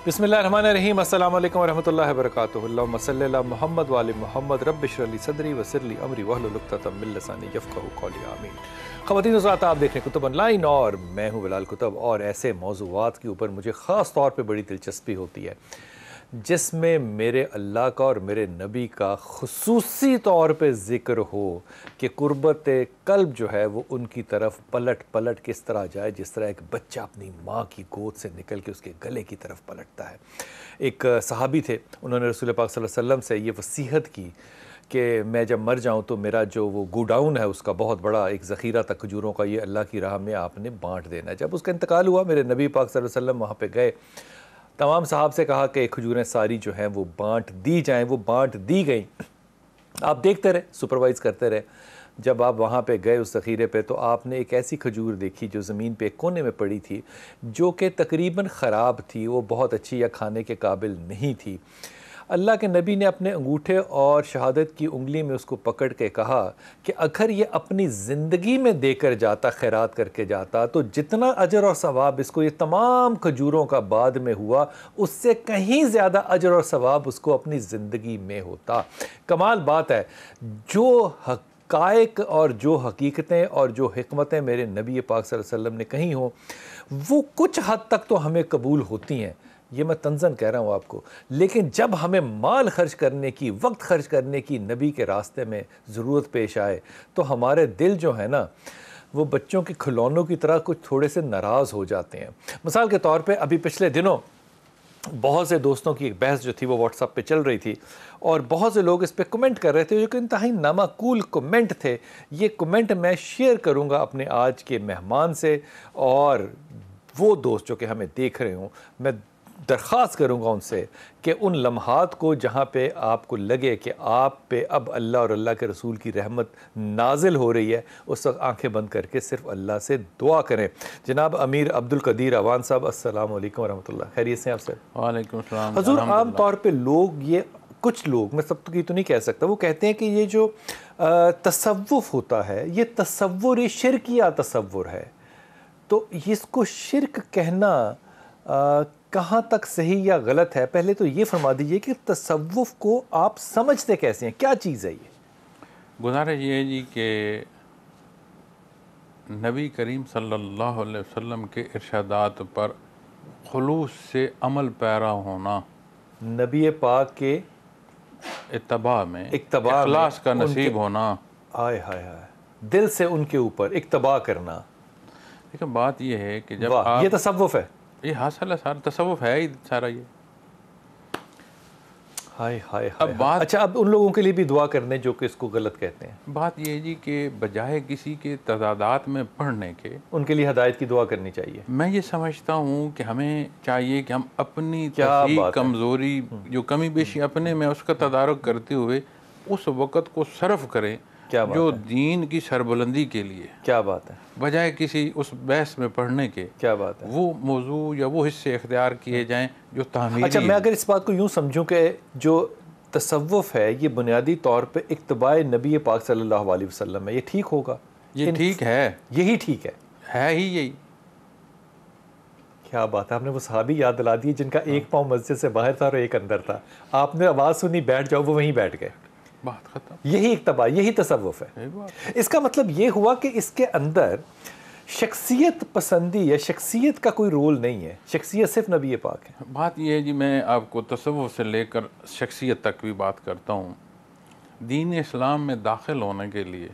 بسم اللہ الرحمن الرحیم۔ السلام علیکم ورحمۃ اللہ وبرکاتہ۔ اللہم صلی علی محمد وآل محمد، رب اشرح لی صدری ویسر لی امری واحلل عقدۃ من لسانی یفقہوا قولی، آمین۔ خواتین و حضرات، آپ دیکھ رہے ہیں کتب آن لائن اور میں ہوں بلال کتب، اور ایسے موضوعات کے اوپر مجھے خاص طور پہ بڑی دلچسپی ہوتی ہے جس میں میرے اللہ کا اور میرے نبی کا خصوصی طور پہ ذکر ہو کہ قربت قلب جو ہے وہ ان کی طرف پلٹ پلٹ کس طرح جائے، جس طرح ایک بچہ اپنی ماں کی گود سے نکل کے اس کے گلے کی طرف پلٹتا ہے۔ ایک صحابی تھے، انہوں نے رسول پاک صلی اللہ علیہ وسلم سے یہ وصیت کی کہ میں جب مر جاؤں تو میرا جو وہ گوڈاؤن ہے اس کا بہت بڑا ایک ذخیرہ تھا کھجوروں کا، یہ اللہ کی راہ میں آپ نے بانٹ دینا ہے۔ جب اس کا انتقال ہوا، میرے نبی پاک صلی اللہ علیہ وسلم وہاں پہ گئے، تمام صحاب سے کہا کہ کھجوریں ساری جو ہیں وہ بانٹ دی جائیں۔ وہ بانٹ دی گئیں، آپ دیکھتے رہے، سپروائز کرتے رہے۔ جب آپ وہاں پہ گئے اس ذخیرے پہ تو آپ نے ایک ایسی کھجور دیکھی جو زمین پہ ایک کونے میں پڑی تھی، جو کہ تقریباً خراب تھی، وہ بہت اچھی یا کھانے کے قابل نہیں تھی۔ اللہ کے نبی نے اپنے انگوٹھے اور شہادت کی انگلی میں اس کو پکڑ کے کہا کہ اگر یہ اپنی زندگی میں دے کر جاتا، خیرات کر کے جاتا، تو جتنا اجر اور ثواب اس کو یہ تمام کھجوروں کا بعد میں ہوا، اس سے کہیں زیادہ اجر اور ثواب اس کو اپنی زندگی میں ہوتا۔ کمال بات ہے، جو حقائق اور جو حقیقتیں اور جو حکمتیں میرے نبی پاک صلی اللہ علیہ وسلم نے کہیں ہوں، وہ کچھ حد تک تو ہمیں قبول ہوتی ہیں، یہ میں طنزاً کہہ رہا ہوں آپ کو، لیکن جب ہمیں مال خرچ کرنے کی، وقت خرچ کرنے کی نبی کے راستے میں ضرورت پیش آئے تو ہمارے دل جو ہے نا وہ بچوں کے کھلونوں کی طرح کچھ تھوڑے سے ناراض ہو جاتے ہیں۔ مثال کے طور پہ ابھی پچھلے دنوں بہت سے دوستوں کی ایک بحث جو تھی وہ واٹس ایپ پہ چل رہی تھی، اور بہت سے لوگ اس پہ کمنٹ کر رہے تھے جو کہ انتہائی نامعقول کمنٹ تھے۔ یہ کمنٹ میں شیئر کروں گا اپنے آج کے مہمان سے، اور وہ دوست جو کہ ہمیں دیکھ رہے ہوں، میں درخواست کروں گا ان سے کہ ان لمحات کو جہاں پہ آپ کو لگے کہ آپ پہ اب اللہ اور اللہ کے رسول کی رحمت نازل ہو رہی ہے، اس وقت آنکھیں بند کر کے صرف اللہ سے دعا کریں۔ جناب امیر عبدالقدیر اعوان صاحب، السلام علیکم ورحمۃ اللہ، خیریت سے ہیں آپ سے؟ وعلیکم السلام حضور، عام طور پہ لوگ، یہ کچھ لوگ، میں سب کی تو نہیں کہہ سکتا، وہ کہتے ہیں کہ یہ جو تصوف ہوتا ہے یہ تصور شرکیہ تصور ہے، تو اس کو شرک کہنا کہاں تک صحیح یا غلط ہے؟ پہلے تو یہ فرما دیجئے کہ تصوف کو آپ سمجھتے کیسے ہیں، کیا چیز ہے یہ؟ گزارش یہ ہے جی کہ نبی کریم صلی اللہ علیہ وسلم کے ارشادات پر خلوص سے عمل پیرا ہونا، نبی پاک کے اتباع میں اقتباع اخلاص کا میں نصیب ہونا، آئے ہائے ہائے، دل سے ان کے اوپر اقتباع کرنا۔ لیکن بات یہ ہے کہ جب واہ، آپ، یہ تصوف ہے؟ یہ حاصل ہے، سارا تصوف ہے ہی سارا یہ۔ ہائے ہائے اب ہائے، بات، اچھا، اب ان لوگوں کے لیے بھی دعا کرنے جو کہ اس کو غلط کہتے ہیں۔ بات یہ ہے جی کہ بجائے کسی کے تضادات میں پڑھنے کے، ان کے لیے ہدایت کی دعا کرنی چاہیے۔ میں یہ سمجھتا ہوں کہ ہمیں چاہیے کہ ہم اپنی کیا تصحیح، بات ہے، کمزوری، جو کمی بیشی اپنے میں، اس کا تدارک کرتے ہوئے اس وقت کو صرف کریں کیا بات جو ہے، دین کی سربلندی کے لیے، کیا بات ہے، بجائے کسی اس بحث میں پڑھنے کے کیا بات ہے۔ وہ موضوع یا وہ حصے اختیار کیے جائیں جو تعمیری۔ اچھا، میں اگر اس بات کو یوں سمجھوں کہ جو تصوف ہے یہ بنیادی طور پہ اتباع نبی پاک صلی اللہ علیہ وسلم ہے، یہ ٹھیک ہوگا؟ یہ ٹھیک ہے، یہی ٹھیک ہے ہی یہی۔ کیا بات ہے، آپ نے وہ صحابی یاد دلا دی جن کا ایک پاؤں مسجد سے باہر تھا اور ایک اندر تھا، آپ نے آواز سنی بیٹھ جاؤ، وہ وہیں بیٹھ گئے، بات ختم، یہی اتباع، یہی تصوف ہے۔ یہی بات۔ اس کا مطلب یہ ہوا کہ اس کے اندر شخصیت پسندی یا شخصیت کا کوئی رول نہیں ہے، شخصیت صرف نبی پاک ہے۔ بات یہ ہے جی، میں آپ کو تصوف سے لے کر شخصیت تک بھی بات کرتا ہوں۔ دین اسلام میں داخل ہونے کے لیے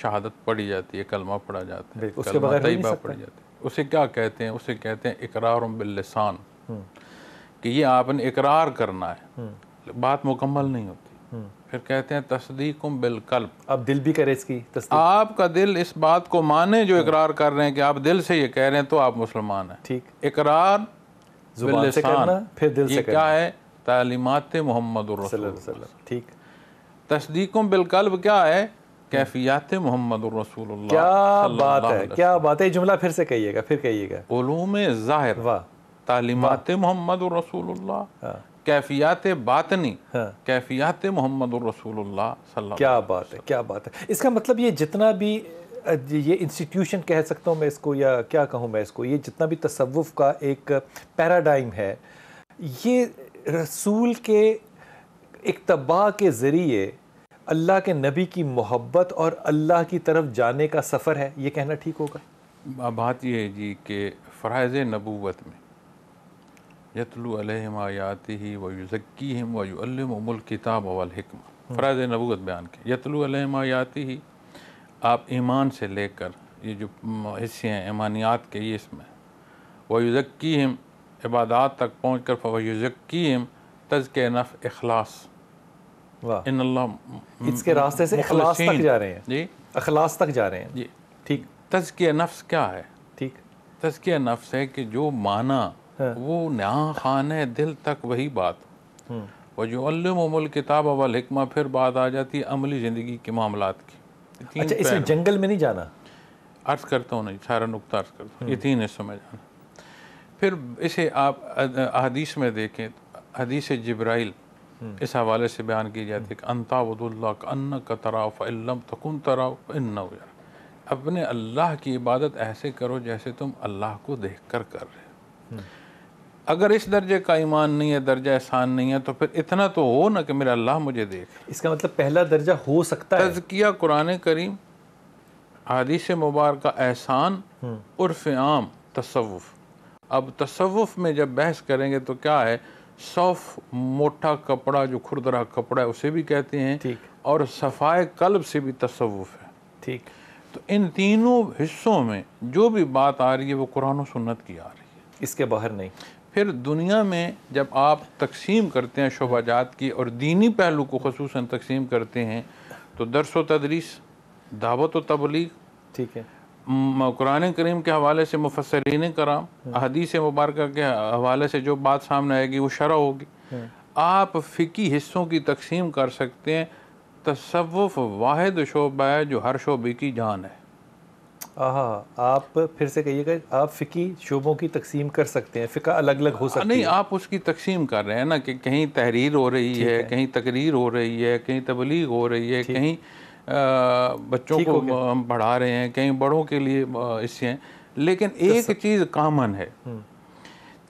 شہادت پڑھی جاتی ہے، کلمہ پڑھا جاتا ہے، اس کے کلمہ بغیر ہو نہیں طیبہ سکتا۔ پڑھی جاتی ہے۔ اسے کیا کہتے ہیں؟ اسے کہتے ہیں اقرار باللسان، کہ یہ آپ نے اقرار کرنا ہے، بات مکمل نہیں ہوتی۔ پھر کہتے ہیں تصدیق بالقلب، اب دل بھی کرے اس کی تصدیق، آپ کا دل اس بات کو مانے جو اقرار کر رہے ہیں، کہ آپ دل سے یہ کہہ رہے ہیں تو آپ مسلمان ہیں۔ ٹھیک، اقرار زبان سے کرنا، پھر دل سے یہ کرنا، کیا ہے؟ تعلیمات محمد صلی الرسول۔ اللہ علیہ وسلم، ٹھیک۔ تصدیق بالقلب کیا ہے؟ کیفیات محمد الرسول اللہ۔ کیا بات ہے، کیا بات ہے، جملہ پھر سے کہیے گا، پھر کہیے گا۔ علوم ظاہر، واہ، تعلیمات محمد الرسول اللہ، کیفیات باطنی، کیفیات محمد الرسول اللہ صلی اللہ علیہ وسلم۔ کیا بات ہے، کیا بات ہے۔ اس کا مطلب یہ جتنا بھی یہ انسٹیٹیوشن کہہ سکتا ہوں میں اس کو، یا کیا کہوں میں اس کو، یہ جتنا بھی تصوف کا ایک پیراڈائم ہے، یہ رسول کے اقتباء کے ذریعے اللہ کے نبی کی محبت اور اللہ کی طرف جانے کا سفر ہے، یہ کہنا ٹھیک ہوگا؟ بات یہ ہے جی کہ فرائض نبوت میں یتلو علیہم آیاتہ ویزکیہم ویعلمہم الکتاب والحکمہ، فرائض نبوت بیان کے یتلو علیہم آیاتہ، آپ ایمان سے لے کر یہ جو حصے ہیں ایمانیات کے یہ اس میں، ویزکیہم عبادات تک پہنچ کر ویزکیہم تزکیہ نفس اخلاص، واہ، ان اللہ اس کے راستے سے اخلاص تک جا رہے ہیں، جی اخلاص تک جا رہے ہیں، جی۔ ٹھیک تزکیہ نفس کیا ہے؟ ٹھیک، تزکیہ نفس ہے کہ جو معنی وہ نہاں خانہ دل تک وہی بات، وَيُعَلِّمُهُمُ الْكِتَابَ وَالْحِکْمَہ، پھر بات آ جاتی ہے عملی زندگی کے معاملات کی۔ اچھا، اس میں جنگل میں نہیں جانا؟ عرض کرتا ہوں نہیں، سارا نقطہ عرض کرتا ہوں، یہ 3 حصوں میں جانا۔ پھر اسے آپ احادیث میں دیکھیں، حدیث جبرائیل اس حوالے سے بیان کی جاتی ہے کہ أَن تَعْبُدَ اللَّهَ كَأَنَّكَ تَرَاهُ فَإِن لَّمْ تَكُن تَرَاهُ فَإِنَّهُ يَرَاكَ، اپنے اللہ کی عبادت ایسے کرو جیسے تم اللہ کو دیکھ کر کر رہے ہو۔ اگر اس درجے کا ایمان نہیں ہے، درجہ احسان نہیں ہے، تو پھر اتنا تو ہو نا کہ میرا اللہ مجھے دیکھ۔ اس کا مطلب پہلا درجہ ہو سکتا ہے تزکیہ قرآن کریم، حدیث مبارکہ احسان، عرف عام تصوف۔ اب تصوف میں جب بحث کریں گے تو کیا ہے، صوف موٹا کپڑا جو کھردرا کپڑا ہے اسے بھی کہتے ہیں، ٹھیک، اور صفائے قلب سے بھی تصوف ہے۔ ٹھیک، تو ان تینوں حصوں میں جو بھی بات آ رہی ہے وہ قرآن و سنت کی آ رہی ہے، اس کے باہر نہیں۔ پھر دنیا میں جب آپ تقسیم کرتے ہیں شعبہ جات کی اور دینی پہلو کو خصوصاً تقسیم کرتے ہیں تو درس و تدریس، دعوت و تبلیغ، ٹھیک ہے، قرآن کریم کے حوالے سے مفسرین کرام، حدیث مبارکہ کے حوالے سے جو بات سامنے آئے گی وہ شرح ہوگی۔ آپ فقہی حصوں کی تقسیم کر سکتے ہیں، تصوف واحد شعبہ ہے جو ہر شعبے کی جان ہے۔ آپ پھر سے کہیے گا، آپ فقہی شعبوں کی تقسیم کر سکتے ہیں، فقہ الگ الگ ہو سکتی نہیں، ہے؟ آپ اس کی تقسیم کر رہے ہیں نا کہ کہیں تحریر ہو رہی ہے، کہیں تقریر ہو رہی ہے، کہیں تبلیغ ہو رہی ہے، کہیں بچوں کو ہم پڑھا رہے ہیں، کہیں بڑوں کے لیے اس سے ہیں، لیکن ایک چیز کامن ہے،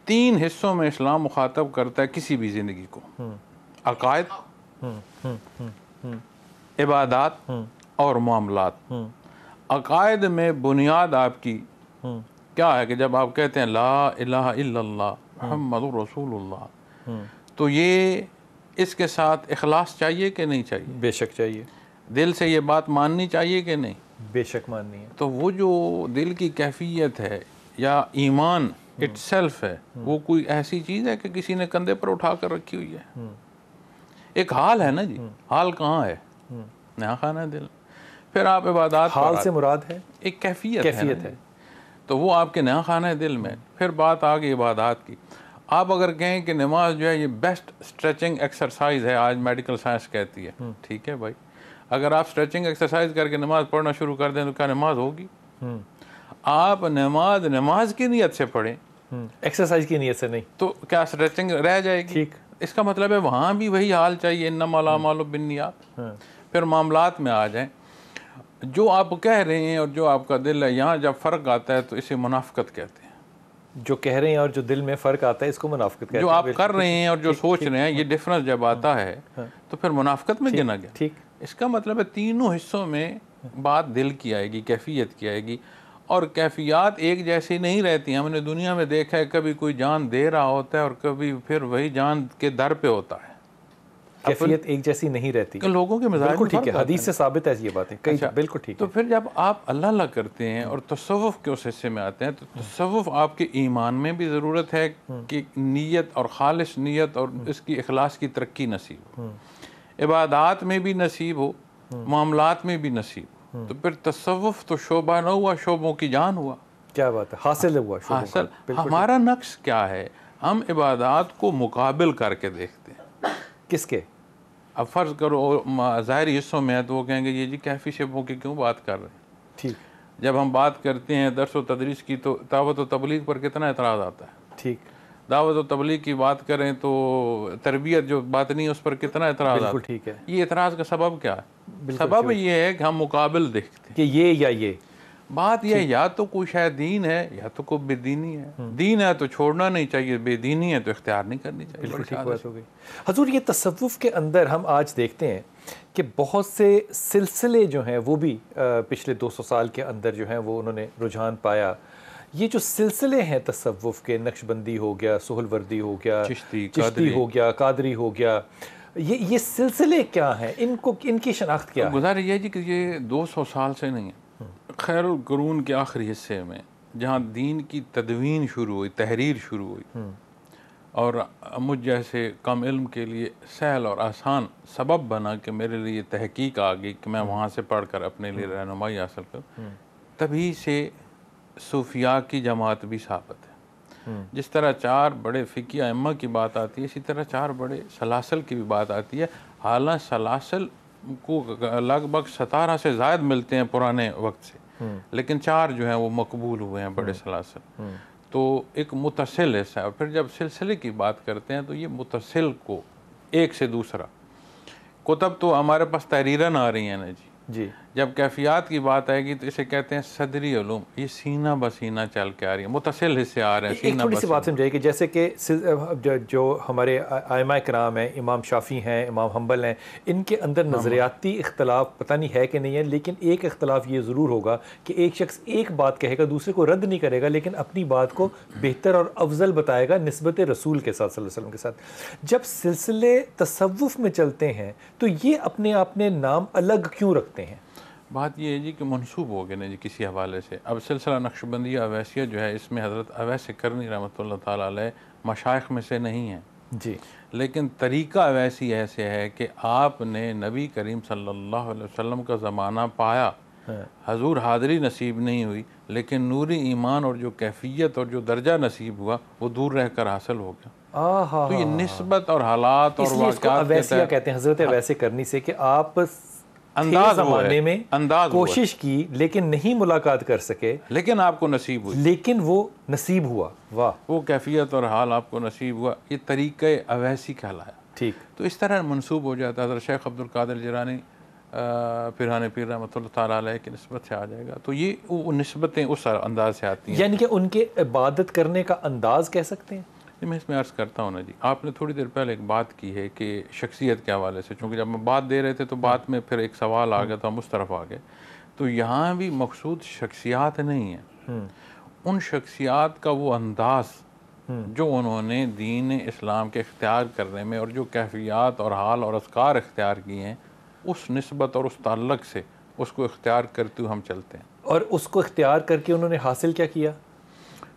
3 حصوں میں اسلام مخاطب کرتا ہے کسی بھی زندگی کو، عقائد، عبادات اور معاملات۔ عقائد میں بنیاد آپ کی کیا ہے کہ جب آپ کہتے ہیں لا الہ الا اللہ محمد رسول اللہ، تو یہ اس کے ساتھ اخلاص چاہیے کہ نہیں چاہیے؟ بے شک چاہیے، دل سے یہ بات ماننی چاہیے کہ نہیں؟ بے شک ماننی ہے۔ تو وہ جو دل کی کیفیت ہے یا ایمان اٹ سیلف ہے، وہ کوئی ایسی چیز ہے کہ کسی نے کندھے پر اٹھا کر رکھی ہوئی ہے؟ ایک حال ہے نا جی، حال کہاں ہے؟ نہاں خانہ دل۔ پھر آپ عبادات، حال سے مراد ہے ایک کیفیت ہے، تو وہ آپ کے نہاں خانہ دل میں۔ پھر بات آ گئی عبادات کی۔ آپ اگر کہیں کہ نماز جو ہے یہ بیسٹ اسٹریچنگ ایکسرسائز ہے، آج میڈیکل سائنس کہتی ہے، ٹھیک ہے بھائی، اگر آپ اسٹریچنگ ایکسرسائز کر کے نماز پڑھنا شروع کر دیں تو کیا نماز ہوگی؟ آپ نماز کی نیت سے پڑھیں، ایکسرسائز کی نیت سے نہیں، تو کیا اسٹریچنگ رہ جائے گی؟ ٹھیک، اس کا مطلب ہے وہاں بھی وہی حال چاہیے، انما الاعمال بالنیات۔ پھر معاملات میں آ جائیں، جو آپ کہہ رہے ہیں اور جو آپ کا دل ہے، یہاں جب فرق آتا ہے تو اسے منافقت کہتے ہیں۔ جو کہہ رہے ہیں اور جو دل میں فرق آتا ہے اس کو منافقت کہتے ہیں۔ جو آپ کر رہے ہیں اور جو سوچ رہے ہیں، یہ ڈفرنس جب آتا ہے تو پھر منافقت میں گنا گیا۔ ٹھیک، اس کا مطلب ہے تینوں حصوں میں بات دل کی آئے گی، کیفیت کی آئے گی، اور کیفیات ایک جیسی نہیں رہتی۔ ہم نے دنیا میں دیکھا ہے کبھی کوئی جان دے رہا ہوتا ہے اور کبھی پھر وہی جان کے در پہ ہوتا ہے، کیفیت ایک جیسی نہیں رہتی، کہ لوگوں کے مزاج بالکل ٹھیک ہے، حدیث سے ثابت ہے یہ باتیں، بالکل ٹھیک ہے۔ تو پھر جب آپ اللہ اللہ کرتے ہیں اور تصوف کے اس حصے میں آتے ہیں تو تصوف آپ کے ایمان میں بھی ضرورت ہے کہ نیت اور خالص نیت اور اس کی اخلاص کی ترقی نصیب ہو، عبادات میں بھی نصیب ہو، معاملات میں بھی نصیب ہو، تو پھر تصوف تو شعبہ نہ ہوا، شعبوں کی جان ہوا۔ کیا بات ہے، حاصل ہوا شعبوں کا۔ حاصل۔ ہمارا نقص کیا ہے، ہم عبادات کو مقابل کر کے دیکھتے ہیں۔ کس کے؟ اب فرض کرو ظاہری حصوں میں ہے تو وہ کہیں گے یہ جی کیفی شعبوں کی کیوں بات کر رہے ہیں؟ ٹھیک، جب ہم بات کرتے ہیں درس و تدریس کی تو دعوت و تبلیغ پر کتنا اعتراض آتا ہے؟ ٹھیک، دعوت و تبلیغ کی بات کریں تو تربیت جو باطنی ہے اس پر کتنا اعتراض آتا بالکل ہے؟ ٹھیک ہے، یہ اعتراض کا سبب کیا ہے؟ سبب یہ ہے کہ ہم مقابل دیکھتے ہیں کہ یہ یا یہ، بات یہ یا تو کوئی شاید دین ہے یا تو کوئی بے دینی ہے. دین ہے تو چھوڑنا نہیں چاہیے, بے دینی ہے تو اختیار نہیں کرنی چاہیے. بالکل ٹھیک بات ہو گئی. حضور یہ تصوف کے اندر ہم آج دیکھتے ہیں کہ بہت سے سلسلے جو ہیں وہ بھی پچھلے 200 سال کے اندر جو ہیں وہ انہوں نے رجحان پایا. یہ جو سلسلے ہیں تصوف کے, نقش بندی ہو گیا, سہل وردی ہو گیا, چشتی ہو گیا, قادری ہو گیا, یہ سلسلے کیا ہیں, ان کی شناخت کیا ہے؟ گزارش یہ جی کہ یہ 200 سال سے نہیں ہے. خیر القرون کے آخری حصے میں جہاں دین کی تدوین شروع ہوئی, تحریر شروع ہوئی, اور مجھ جیسے کم علم کے لیے سہل اور آسان سبب بنا کہ میرے لیے تحقیق آ گئی کہ میں وہاں سے پڑھ کر اپنے لیے رہنمائی حاصل کروں, تبھی سے صوفیاء کی جماعت بھی ثابت ہے. جس طرح 4 بڑے فقی ائمہ کی بات آتی ہے, اسی طرح 4 بڑے سلاسل کی بھی بات آتی ہے. حالانکہ سلاسل کو لگ بھگ 17 سے زائد ملتے ہیں پرانے وقت سے, لیکن 4 جو ہیں وہ مقبول ہوئے ہیں بڑے سلاسل. تو ایک متصل ایسا ہے. اور پھر جب سلسلے کی بات کرتے ہیں تو یہ متصل کو ایک سے دوسرا کتب تو ہمارے پاس تحریراً آ رہی ہیں نا جی. جب کیفیات کی بات آئے گی تو اسے کہتے ہیں صدری علوم, یہ سینہ بسینہ چل کے آ رہی ہیں, متصل حصے آ رہے ہیں. ایک تھوڑی سی بات سمجھائیے کہ جیسے کہ جو ہمارے ائمہ کرام ہیں, امام شافعی ہیں, امام حنبل ہیں, ان کے اندر نظریاتی اختلاف پتہ نہیں ہے کہ نہیں ہے, لیکن ایک اختلاف یہ ضرور ہوگا کہ ایک شخص ایک بات کہے گا, دوسرے کو رد نہیں کرے گا, لیکن اپنی بات کو بہتر اور افضل بتائے گا نسبت رسول کے ساتھ صلی اللہ علیہ وسلم کے ساتھ. جب سلسلے تصوف میں چلتے ہیں تو یہ اپنے آپ نے نام الگ کیوں رکھتے ہیں؟ بات یہ ہے جی کہ منسوب ہو گئے نا جی کسی حوالے سے. اب سلسلہ نقشبندیہ اویسیہ جو ہے, اس میں حضرت اویس کرنی رحمۃ اللہ تعالیٰ علیہ مشائخ میں سے نہیں ہیں جی, لیکن طریقہ اویسی ایسے ہے کہ آپ نے نبی کریم صلی اللہ علیہ وسلم کا زمانہ پایا, حضور حاضری نصیب نہیں ہوئی, لیکن نوری ایمان اور جو کیفیت اور جو درجہ نصیب ہوا وہ دور رہ کر حاصل ہو گیا. تو یہ نسبت اور حالات اور واقعات اویسیہ کہتے ہیں حضرت اویس کرنی سے کہ آپ انداز زمانے میں کوشش کی لیکن نہیں ملاقات کر سکے, لیکن آپ کو نصیب ہوئی, لیکن وہ نصیب ہوا. واہ, وہ کیفیت اور حال آپ کو نصیب ہوا. یہ طریقہ اویسی کہلایا. ٹھیک. تو اس طرح منسوب ہو جاتا ہے. حضرت شیخ عبد القادر جیلانی پیران پیر رحمۃ اللہ تعالیٰ علیہ کی نسبت سے آ جائے گا. تو یہ وہ نسبتیں اس انداز سے آتی ہیں, یعنی کہ ان کے عبادت کرنے کا انداز کہہ سکتے ہیں. میں اس میں عرض کرتا ہوں نا جی, آپ نے تھوڑی دیر پہلے ایک بات کی ہے کہ شخصیت کے حوالے سے, چونکہ جب ہم بات دے رہے تھے تو بات میں پھر ایک سوال آ گیا تو ہم اس طرف آ گئے. تو یہاں بھی مقصود شخصیات نہیں ہیں, ان شخصیات کا وہ انداز جو انہوں نے دین اسلام کے اختیار کرنے میں اور جو کیفیات اور حال اور اذکار اختیار کیے ہیں, اس نسبت اور اس تعلق سے اس کو اختیار کرتے ہوئے ہم چلتے ہیں. اور اس کو اختیار کر کے انہوں نے حاصل کیا کیا؟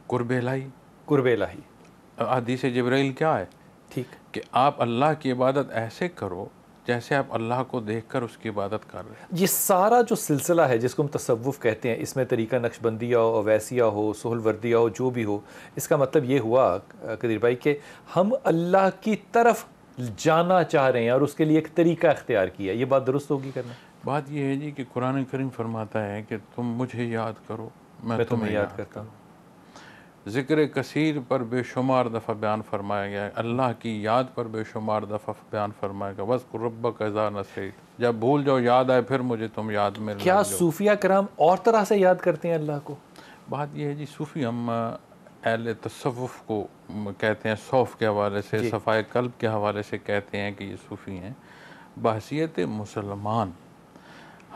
قرب الہی. قرب الہی. حدیث جبرائیل کیا ہے؟ ٹھیک, کہ آپ اللہ کی عبادت ایسے کرو جیسے آپ اللہ کو دیکھ کر اس کی عبادت کر رہے ہیں. یہ سارا جو سلسلہ ہے جس کو ہم تصوف کہتے ہیں, اس میں طریقہ نقش بندیہ ہو, اویسیہ ہو, سہل وردیہ ہو, جو بھی ہو, اس کا مطلب یہ ہوا قدیر بھائی کہ ہم اللہ کی طرف جانا چاہ رہے ہیں اور اس کے لیے ایک طریقہ اختیار کیا. یہ بات درست ہوگی کرنا؟ بات یہ ہے جی کہ قرآن کریم فرماتا ہے کہ تم مجھے یاد کرو میں تمہیں یاد کرتا ہوں. ذکر کثیر پر بے شمار دفعہ بیان فرمایا گیا ہے, اللہ کی یاد پر بے شمار دفعہ بیان فرمایا گیا. وَاذْكُرْ رَبَّكَ إِذَا نَسِيتَ, جب بھول جاؤ یاد آئے پھر مجھے تم یاد میں. کیا صوفیہ کرام اور طرح سے یاد کرتے ہیں اللہ کو؟ بات یہ ہے جی, صوفی ہم اہل تصوف کو کہتے ہیں, صوف کے حوالے سے, صفائے قلب کے حوالے سے کہتے ہیں کہ یہ صوفی ہیں. بحیثیت مسلمان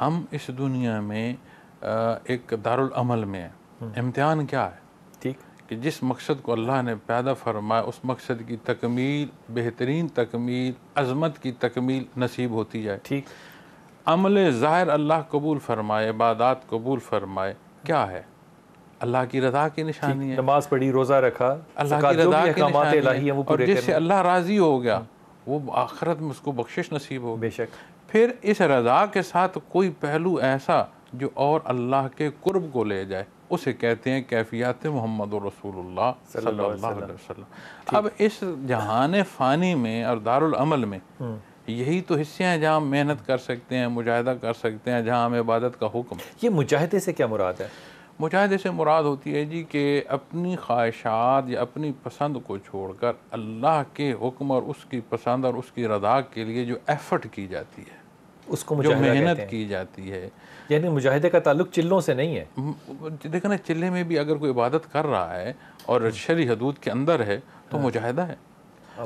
ہم اس دنیا میں ایک دارالعمل میں ہیں. امتحان کیا ہے؟ ٹھیک, کہ جس مقصد کو اللہ نے پیدا فرمایا اس مقصد کی تکمیل, بہترین تکمیل, عظمت کی تکمیل نصیب ہوتی جائے. ٹھیک. عمل ظاہر اللہ قبول فرمائے, عبادات قبول فرمائے, کیا ہے؟ اللہ کی رضا کی نشانی ہے. نماز پڑھی, روزہ رکھا, اللہ کی رضا کی نشانی ہے, وہ اور جس سے اللہ راضی ہو گیا وہ آخرت میں اس کو بخشش نصیب ہو. بے شک. پھر اس رضا کے ساتھ کوئی پہلو ایسا جو اور اللہ کے قرب کو لے جائے, اسے کہتے ہیں کیفیات محمد رسول اللہ صلی اللہ علیہ وسلم. اب اس جہان فانی میں اور دارالعمل میں یہی تو حصے ہیں جہاں ہم محنت کر سکتے ہیں, مجاہدہ کر سکتے ہیں, جہاں ہم عبادت کا حکم. یہ مجاہدے سے کیا مراد ہے؟ مجاہدے سے مراد ہوتی ہے جی کہ اپنی خواہشات یا اپنی پسند کو چھوڑ کر اللہ کے حکم اور اس کی پسند اور اس کی رضا کے لیے جو ایفرٹ کی جاتی ہے, اس کو جو مجاہدہ کہتے محنت ہیں. کی جاتی ہے. یعنی مجاہدے کا تعلق چلوں سے نہیں ہے. دیکھیں نا چلے میں بھی اگر کوئی عبادت کر رہا ہے اور شرعی حدود کے اندر ہے تو مجاہدہ ہے.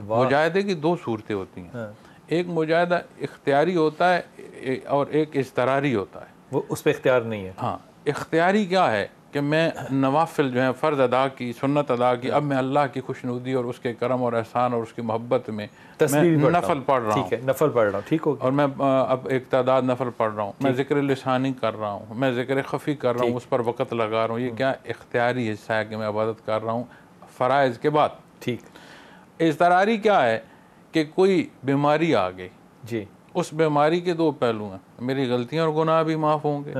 مجاہدے کی دو صورتیں ہوتی ہیں. ایک مجاہدہ اختیاری ہوتا ہے اور ایک اضطراری ہوتا ہے. وہ اس پہ اختیار نہیں ہے. ہاں اختیاری کیا ہے کہ میں نوافل جو ہیں فرض ادا کی, سنت ادا کی, اب میں اللہ کی خوشنودی اور اس کے کرم اور احسان اور اس کی محبت میں نفل پڑھ رہا ہوں. ٹھیک ہے, نفل پڑھ رہا ہوں, ٹھیک ہو گیا. اور میں اب ایک تعداد نفل پڑھ رہا ہوں, میں ذکر لسانی کر رہا ہوں, میں ذکر خفی کر رہا ہوں, اس پر وقت لگا رہا ہوں. یہ کیا اختیاری حصہ ہے کہ میں عبادت کر رہا ہوں فرائض کے بعد. ٹھیک. اضطراری کیا ہے کہ کوئی بیماری آ گئی, جی, اس بیماری کے دو پہلو ہیں. میری غلطیاں اور گناہ بھی معاف ہوں گے.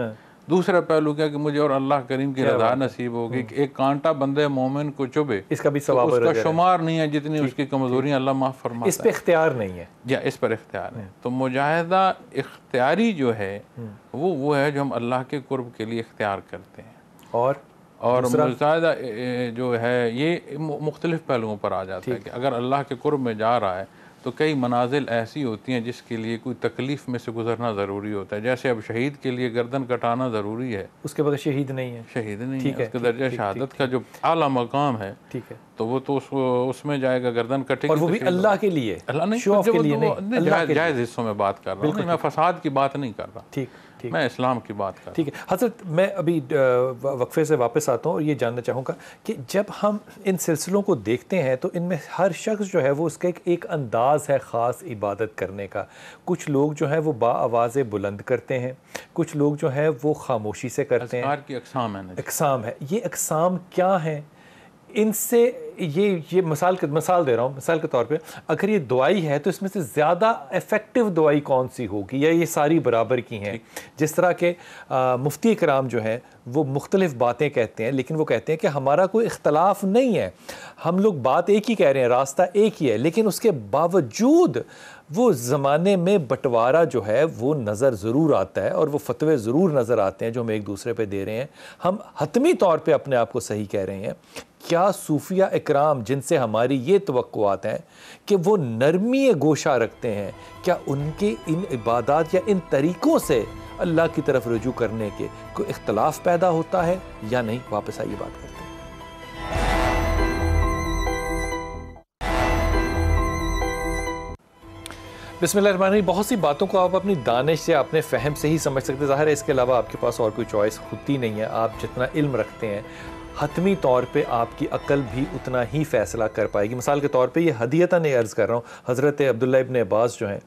دوسرا پہلو کیا کہ مجھے اور اللہ کریم کی رضا نصیب ہوگی. کہ ایک کانٹا بندے مومن کو چبھے اس کا بھی ثواب اس کا شمار نہیں ہے جتنی اس کی کمزوریاں اللہ معاف فرماتا ہے. اس پہ اختیار نہیں ہے. یا اس پر اختیار ہے. تو مجاہدہ اختیاری جو ہے وہ ہے جو ہم اللہ کے قرب کے لیے اختیار کرتے ہیں. اور مجاہدہ جو ہے یہ مختلف پہلوؤں پر آ جاتا ہے کہ اگر اللہ کے قرب میں جا رہا ہے تو کئی منازل ایسی ہوتی ہیں جس کے لیے کوئی تکلیف میں سے گزرنا ضروری ہوتا ہے. جیسے اب شہید کے لیے گردن کٹانا ضروری ہے, اس کے بغیر شہید نہیں ہے. شہید نہیں ہے. اس کے درجہ شہادت کا جو اعلیٰ مقام ہے, ٹھیک ہے, تو وہ تو اس میں جائے گا, گردن کٹے گی. اور وہ بھی اللہ کے لیے, اللہ نہیں, شو آف کے لیے نہیں, جائز حصوں میں بات کر رہا ہوں. میں فساد کی بات نہیں کر رہا. ٹھیک, میں اسلام کی بات کر رہا ہوں. ٹھیک ہے حضرت, میں ابھی وقفے سے واپس آتا ہوں اور یہ جاننا چاہوں گا کہ جب ہم ان سلسلوں کو دیکھتے ہیں تو ان میں ہر شخص جو ہے وہ اس کا ایک انداز ہے خاص عبادت کرنے کا. کچھ لوگ جو ہیں وہ با آواز بلند کرتے ہیں, کچھ لوگ جو ہیں وہ خاموشی سے کرتے ہیں. اذکار کی اقسام ہیں. اقسام ہے. یہ اقسام کیا ہیں؟ ان سے یہ مثال دے رہا ہوں, مثال کے طور پہ اگر یہ دعائی ہے تو اس میں سے زیادہ ایفیکٹو دعائی کون سی ہوگی, یا یہ ساری برابر کی ہیں؟ جس طرح کہ مفتی کرام جو ہیں وہ مختلف باتیں کہتے ہیں, لیکن وہ کہتے ہیں کہ ہمارا کوئی اختلاف نہیں ہے, ہم لوگ بات ایک ہی کہہ رہے ہیں, راستہ ایک ہی ہے, لیکن اس کے باوجود وہ زمانے میں بٹوارہ جو ہے وہ نظر ضرور آتا ہے اور وہ فتوے ضرور نظر آتے ہیں جو ہم ایک دوسرے پہ دے رہے ہیں. ہم حتمی طور پہ اپنے آپ کو صحیح کہہ رہے ہیں. کیا صوفیہ اکرام جن سے ہماری یہ توقعات ہیں کہ وہ نرمی گوشہ رکھتے ہیں, کیا ان کے ان عبادات یا ان طریقوں سے اللہ کی طرف رجوع کرنے کے کوئی اختلاف پیدا ہوتا ہے یا نہیں؟ واپس آئیے بات کرتے ہیں. بسم اللہ الرحمن الرحیم. بہت سی باتوں کو آپ اپنی دانش سے, اپنے فہم سے ہی سمجھ سکتے ہیں. ظاہر ہے اس کے علاوہ آپ کے پاس اور کوئی چوائس ہوتی نہیں ہے. آپ جتنا علم رکھتے ہیں حتمی طور پہ آپ کی عقل بھی اتنا ہی فیصلہ کر پائے گی. مثال کے طور پہ یہ ہدیتاً عرض کر رہا ہوں, حضرت عبداللہ ابن عباس جو ہیں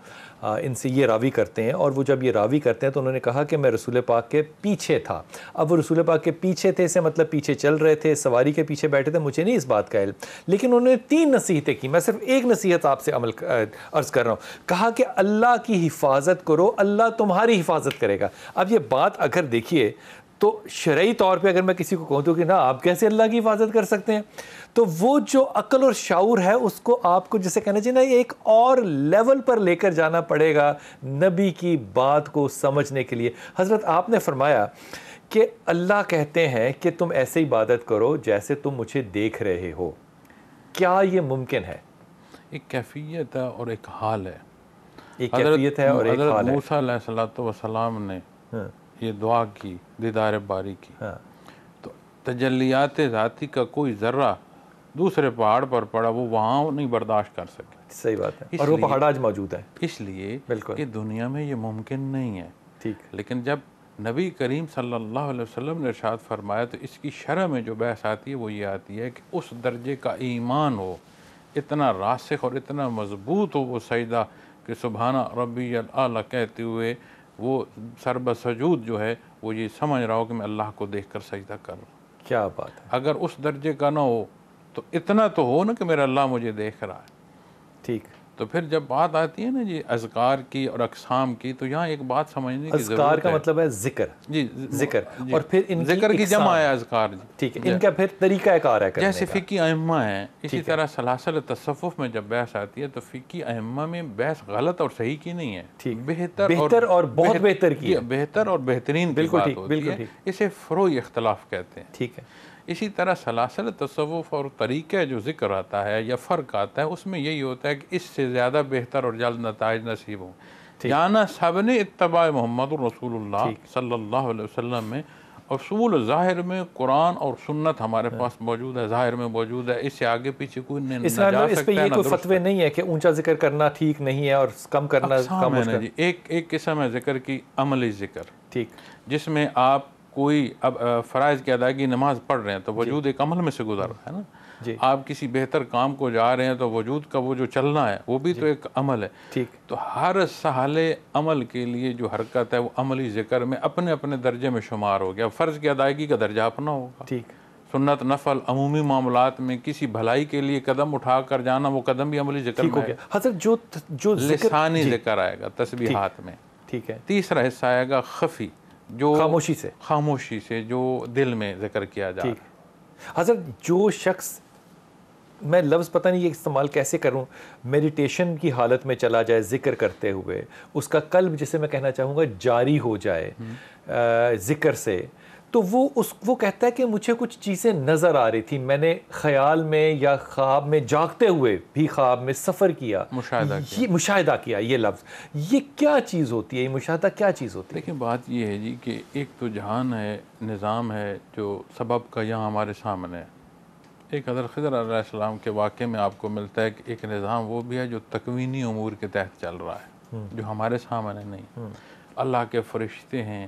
ان سے یہ راوی کرتے ہیں, اور وہ جب یہ راوی کرتے ہیں تو انہوں نے کہا کہ میں رسول پاک کے پیچھے تھا. اب وہ رسول پاک کے پیچھے تھے سے مطلب پیچھے چل رہے تھے, سواری کے پیچھے بیٹھے تھے, مجھے نہیں اس بات کا علم, لیکن انہوں نے 3 نصیحتیں کی. میں صرف ایک نصیحت آپ سے عرض کر رہا ہوں. کہا کہ اللہ کی حفاظت کرو, اللہ تمہاری حفاظت کرے گا. اب یہ بات اگر دیکھیے تو شرعی طور پہ اگر میں کسی کو کہوں تو کہ نا آپ کیسے اللہ کی حفاظت کر سکتے ہیں, تو وہ جو عقل اور شعور ہے اس کو آپ کو جسے کہنا چاہیے نا ایک اور لیول پر لے کر جانا پڑے گا نبی کی بات کو سمجھنے کے لیے. حضرت آپ نے فرمایا کہ اللہ کہتے ہیں کہ تم ایسے عبادت کرو جیسے تم مجھے دیکھ رہے ہو. کیا یہ ممکن ہے؟ ایک کیفیت ہے اور ایک حال ہے. ایک کیفیت ہے اور ایک حال ہے. حضرت موسیٰ علیہ السلام نے یہ دعا کی, دیدار باری کی, تو تجلیات ذاتی کا کوئی ذرہ دوسرے پہاڑ پر پڑا, وہ وہاں نہیں برداشت کر سکے. صحیح بات ہے, اور وہ پہاڑ آج موجود ہے. اس لیے کہ دنیا میں یہ ممکن نہیں ہے. ٹھیک. لیکن جب نبی کریم صلی اللہ علیہ وسلم نے ارشاد فرمایا تو اس کی شرح میں جو بحث آتی ہے وہ یہ آتی ہے کہ اس درجے کا ایمان ہو, اتنا راسخ اور اتنا مضبوط ہو وہ سجدہ کہ سبحانہ ربی الاعلیٰ کہتے ہوئے وہ سر بسجود جو ہے وہ یہ سمجھ رہا ہو کہ میں اللہ کو دیکھ کر سجدہ کر رہا ہوں. کیا بات ہے. اگر اس درجے کا نہ ہو تو اتنا تو ہو نا کہ میرا اللہ مجھے دیکھ رہا ہے. ٹھیک. تو پھر جب بات آتی ہے نا جی اذکار کی اور اقسام کی, تو یہاں ایک بات سمجھنے کی ضرورت ہے. اذکار کا مطلب ہے ذکر. جی ذکر, اور پھر ان ذکر کی جمع ہے اذکار. جی ٹھیک ہے, ان کا پھر طریقہ کار ہے کرنے کا. جیسے فقی ائمہ ہیں, اسی طرح سلاسل تصوف میں جب بحث آتی ہے تو فقی ائمہ میں بحث غلط اور صحیح کی نہیں ہے. ٹھیک. بہتر اور بہت بہتر کی ہے. بہتر اور بہترین کی بات ہوتی ہے. اسے فروعی اختلاف کہتے ہیں. ٹھیک ہے. اسی طرح سلاسل تصوف اور طریقہ جو ذکر آتا ہے یا فرق آتا ہے, اس میں یہی ہوتا ہے کہ اس سے زیادہ بہتر اور جلد نتائج نصیب ہوں. جانا سب نے اتباع محمد رسول اللہ صلی اللہ علیہ وسلم میں، اصول ظاہر میں قرآن اور سنت ہمارے پاس موجود ہے، ظاہر میں موجود ہے، اس سے آگے پیچھے کوئی نہیں جا سکتا ہے۔ اس پہ یہ کوئی فتوے نہیں ہے کہ اونچا ذکر کرنا ٹھیک نہیں ہے اور کم کرنا کم ہے جی۔ ایک قسم ہے ذکر کی عملی ذکر، ٹھیک، جس میں آپ کوئی اب فرائض کی ادائیگی نماز پڑھ رہے ہیں تو وجود ایک عمل میں سے گزر رہا ہے نا، آپ کسی بہتر کام کو جا رہے ہیں تو وجود کا وہ جو چلنا ہے وہ بھی تو ایک عمل ہے، ٹھیک، تو ہر سہالے عمل کے لیے جو حرکت ہے وہ عملی ذکر میں اپنے اپنے درجے میں شمار ہو گیا۔ فرض کی ادائیگی کا درجہ اپنا ہوگا، ٹھیک، سنت نفل عمومی معاملات میں کسی بھلائی کے لیے قدم اٹھا کر جانا وہ قدم بھی عملی ذکر میں ہے۔ حضرت جو لسانی ذکر آئے گا تسبیحات میں، ٹھیک ہے۔ تیسرا حصہ آئے گا خفی، جو خاموشی سے جو دل میں ذکر کیا جائے۔ حضرت جو شخص، میں لفظ پتہ نہیں یہ استعمال کیسے کروں، میڈیٹیشن کی حالت میں چلا جائے ذکر کرتے ہوئے، اس کا قلب جسے میں کہنا چاہوں گا جاری ہو جائے ذکر سے، تو وہ کہتا ہے کہ مجھے کچھ چیزیں نظر آ رہی تھی، میں نے خیال میں یا خواب میں جاگتے ہوئے بھی خواب میں سفر کیا، مشاہدہ کیا، یہ لفظ، یہ کیا چیز ہوتی ہے، یہ مشاہدہ کیا چیز ہوتی ہے؟ لیکن بات یہ ہے جی کہ ایک تو جہان ہے، نظام ہے جو سبب کا یہاں ہمارے سامنے ہے۔ ایک حضرت خضر علیہ السلام کے واقعے میں آپ کو ملتا ہے کہ ایک نظام وہ بھی ہے جو تکوینی امور کے تحت چل رہا ہے، جو ہمارے سامنے نہیں۔ اللہ کے فرشتے ہیں،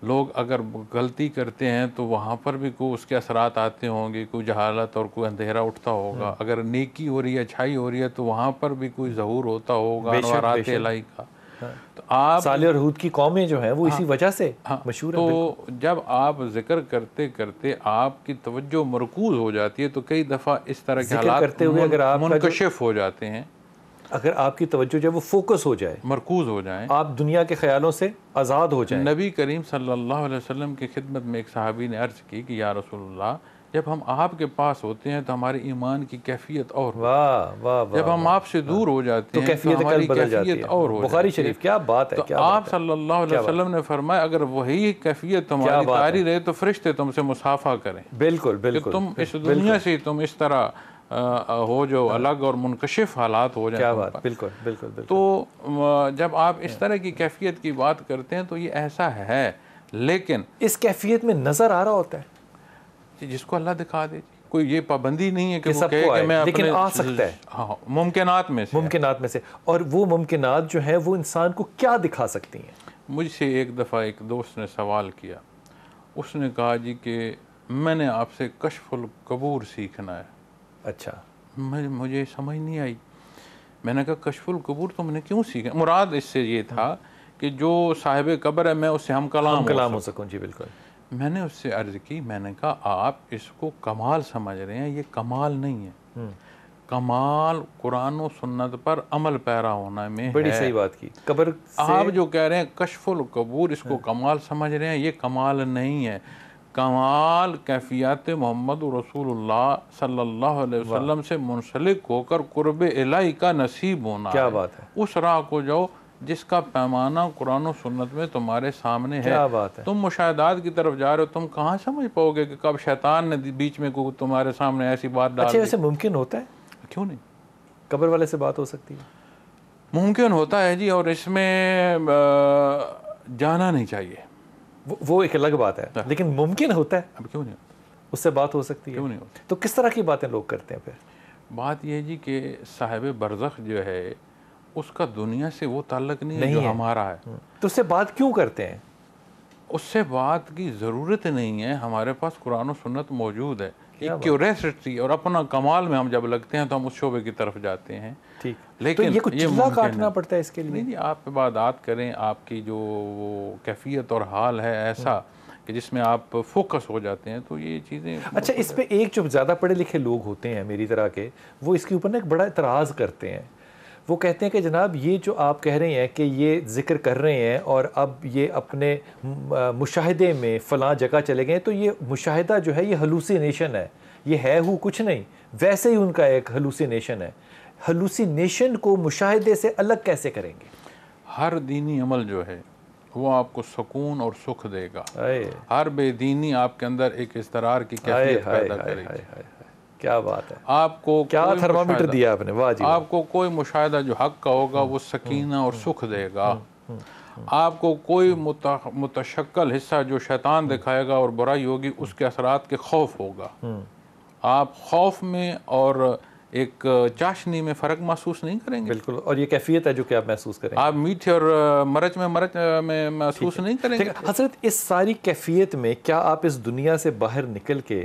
لوگ اگر غلطی کرتے ہیں تو وہاں پر بھی کوئی اس کے اثرات آتے ہوں گے، کوئی جہالت اور کوئی اندھیرا اٹھتا ہوگا، اگر نیکی ہو رہی ہے، اچھائی ہو رہی ہے تو وہاں پر بھی کوئی ظہور ہوتا ہوگا انوارات الہی کا۔ تو آپ صالح اور ہود کی قومیں جو ہیں وہ اسی وجہ سے مشہور ہیں۔ تو جب آپ ذکر کرتے کرتے آپ کی توجہ مرکوز ہو جاتی ہے تو کئی دفعہ اس طرح کے حالات منکشف ہو جاتے ہیں۔ اگر آپ کی توجہ جو ہے وہ فوکس ہو جائے، مرکوز ہو جائیں، آپ دنیا کے خیالوں سے آزاد ہو جائیں۔ نبی کریم صلی اللہ علیہ وسلم کی خدمت میں ایک صحابی نے عرض کی کہ یا رسول اللہ، جب ہم آپ کے پاس ہوتے ہیں تو ہمارے ایمان کی کیفیت اور جب ہم آپ سے دور ہو جاتے ہیں تو ہماری کیفیت اور ہو بخاری شریف، کیا بات ہے۔ تو آپ صلی اللہ علیہ وسلم نے فرمایا اگر وہی کیفیت تمہاری طاری رہے تو فرشتے تم سے مصافحہ کریں۔ بالکل بالکل، تم اس دنیا سے تم اس طرح ہو جو الگ اور منکشف حالات ہو جائیں۔ کیا بات، بالکل بالکل۔ تو جب آپ اس طرح کی کیفیت کی بات کرتے ہیں تو یہ ایسا ہے، لیکن اس کیفیت میں نظر آ رہا ہوتا ہے جس کو اللہ دکھا دے، کوئی یہ پابندی نہیں ہے کہ وہ سب کہے کو کہ میں لیکن آ سکتا ہے، ہاں، ممکنات میں سے۔ اور وہ ممکنات جو ہیں وہ انسان کو کیا دکھا سکتی ہیں؟ مجھ سے ایک دفعہ ایک دوست نے سوال کیا، اس نے کہا جی کہ میں نے آپ سے کشف القبور سیکھنا ہے۔ اچھا، مجھے سمجھ نہیں آئی۔ میں نے کہا کشف القبور تم نے کیوں سیکھا؟ مراد اس سے یہ تھا کہ جو صاحب قبر ہے میں اس سے ہم کلام ہو سکوں۔ جی بالکل۔ میں نے اس سے عرض کی، میں نے کہا آپ اس کو کمال سمجھ رہے ہیں، یہ کمال نہیں ہے۔ کمال قرآن و سنت پر عمل پیرا ہونا میں ہے۔ بڑی صحیح بات کی۔ قبر آپ جو کہہ رہے ہیں کشف القبور اس کو کمال سمجھ رہے ہیں، یہ کمال نہیں ہے۔ کمال کیفیات محمد رسول اللہ صلی اللہ علیہ وسلم سے منسلک ہو کر قرب الہی کا نصیب ہونا ہے۔ کیا بات ہے۔ اس راہ کو جاؤ جس کا پیمانہ قرآن و سنت میں تمہارے سامنے ہے۔ کیا بات ہے۔ تم مشاہدات کی طرف جا رہے ہو، تم کہاں سمجھ پاؤ گے کہ کب شیطان نے بیچ میں تمہارے سامنے ایسی بات ڈال دی۔ اچھا، ویسے ممکن ہوتا ہے؟ کیوں نہیں، قبر والے سے بات ہو سکتی ہے؟ ممکن ہوتا ہے جی، اور اس میں جانا نہیں چاہیے، وہ ایک الگ بات ہے، لیکن ممکن ہوتا ہے۔ اب کیوں نہیں ہوتا؟ اس سے بات ہو سکتی ہے، کیوں نہیں ہوتا؟ تو کس طرح کی باتیں لوگ کرتے ہیں پھر؟ بات یہ جی کہ صاحب برزخ جو ہے اس کا دنیا سے وہ تعلق نہیں ہے جو ہمارا ہے، تو اس سے بات کیوں کرتے ہیں؟ اس سے بات کی ضرورت نہیں ہے، ہمارے پاس قرآن و سنت موجود ہے۔ ایک کیوریسٹی اور اپنا کمال میں ہم جب لگتے ہیں تو ہم اس شعبے کی طرف جاتے ہیں۔ ٹھیک، لیکن یہ کچھ چلا کاٹنا پڑتا ہے اس کے لیے؟ نہیں جی، آپ عبادات کریں، آپ کی جو وہ کیفیت اور حال ہے ایسا کہ جس میں آپ فوکس ہو جاتے ہیں تو یہ چیزیں۔ اچھا، اس پہ ایک جو زیادہ پڑھے لکھے لوگ ہوتے ہیں میری طرح کے، وہ اس کے اوپر نا ایک بڑا اعتراض کرتے ہیں۔ وہ کہتے ہیں کہ جناب یہ جو آپ کہہ رہے ہیں کہ یہ ذکر کر رہے ہیں اور اب یہ اپنے مشاہدے میں فلاں جگہ چلے گئے، تو یہ مشاہدہ جو ہے یہ ہلوسینیشن ہے، یہ ہے کچھ نہیں، ویسے ہی ان کا ایک ہلوسینیشن ہے۔ ہلوسینیشن کو مشاہدے سے الگ کیسے کریں گے؟ ہر دینی عمل جو ہے وہ آپ کو سکون اور سکھ دے گا، ہر بے دینی آپ کے اندر ایک اضطرار کی کیفیت پیدا کرے گی۔ کیا بات ہے، آپ کو کیا کوئی تھرمامیٹر مشاہدہ- دیا آپ نے، واہ جی واہ۔ آپ کو کوئی مشاہدہ جو حق کا ہوگا وہ سکینہ اور سکھ دے گا، آپ کو کوئی متشکل حصہ جو شیطان دکھائے گا اور برائی ہوگی اس کے اثرات کے خوف ہوگا، آپ خوف میں اور ایک چاشنی میں فرق محسوس نہیں کریں گے، بالکل، اور یہ کیفیت ہے جو کہ آپ محسوس کریں گے۔ آپ میٹھے اور مرچ میں محسوس نہیں کریں گے۔ ٹھیک ہے حضرت، اس ساری کیفیت میں کیا آپ اس دنیا سے باہر نکل کے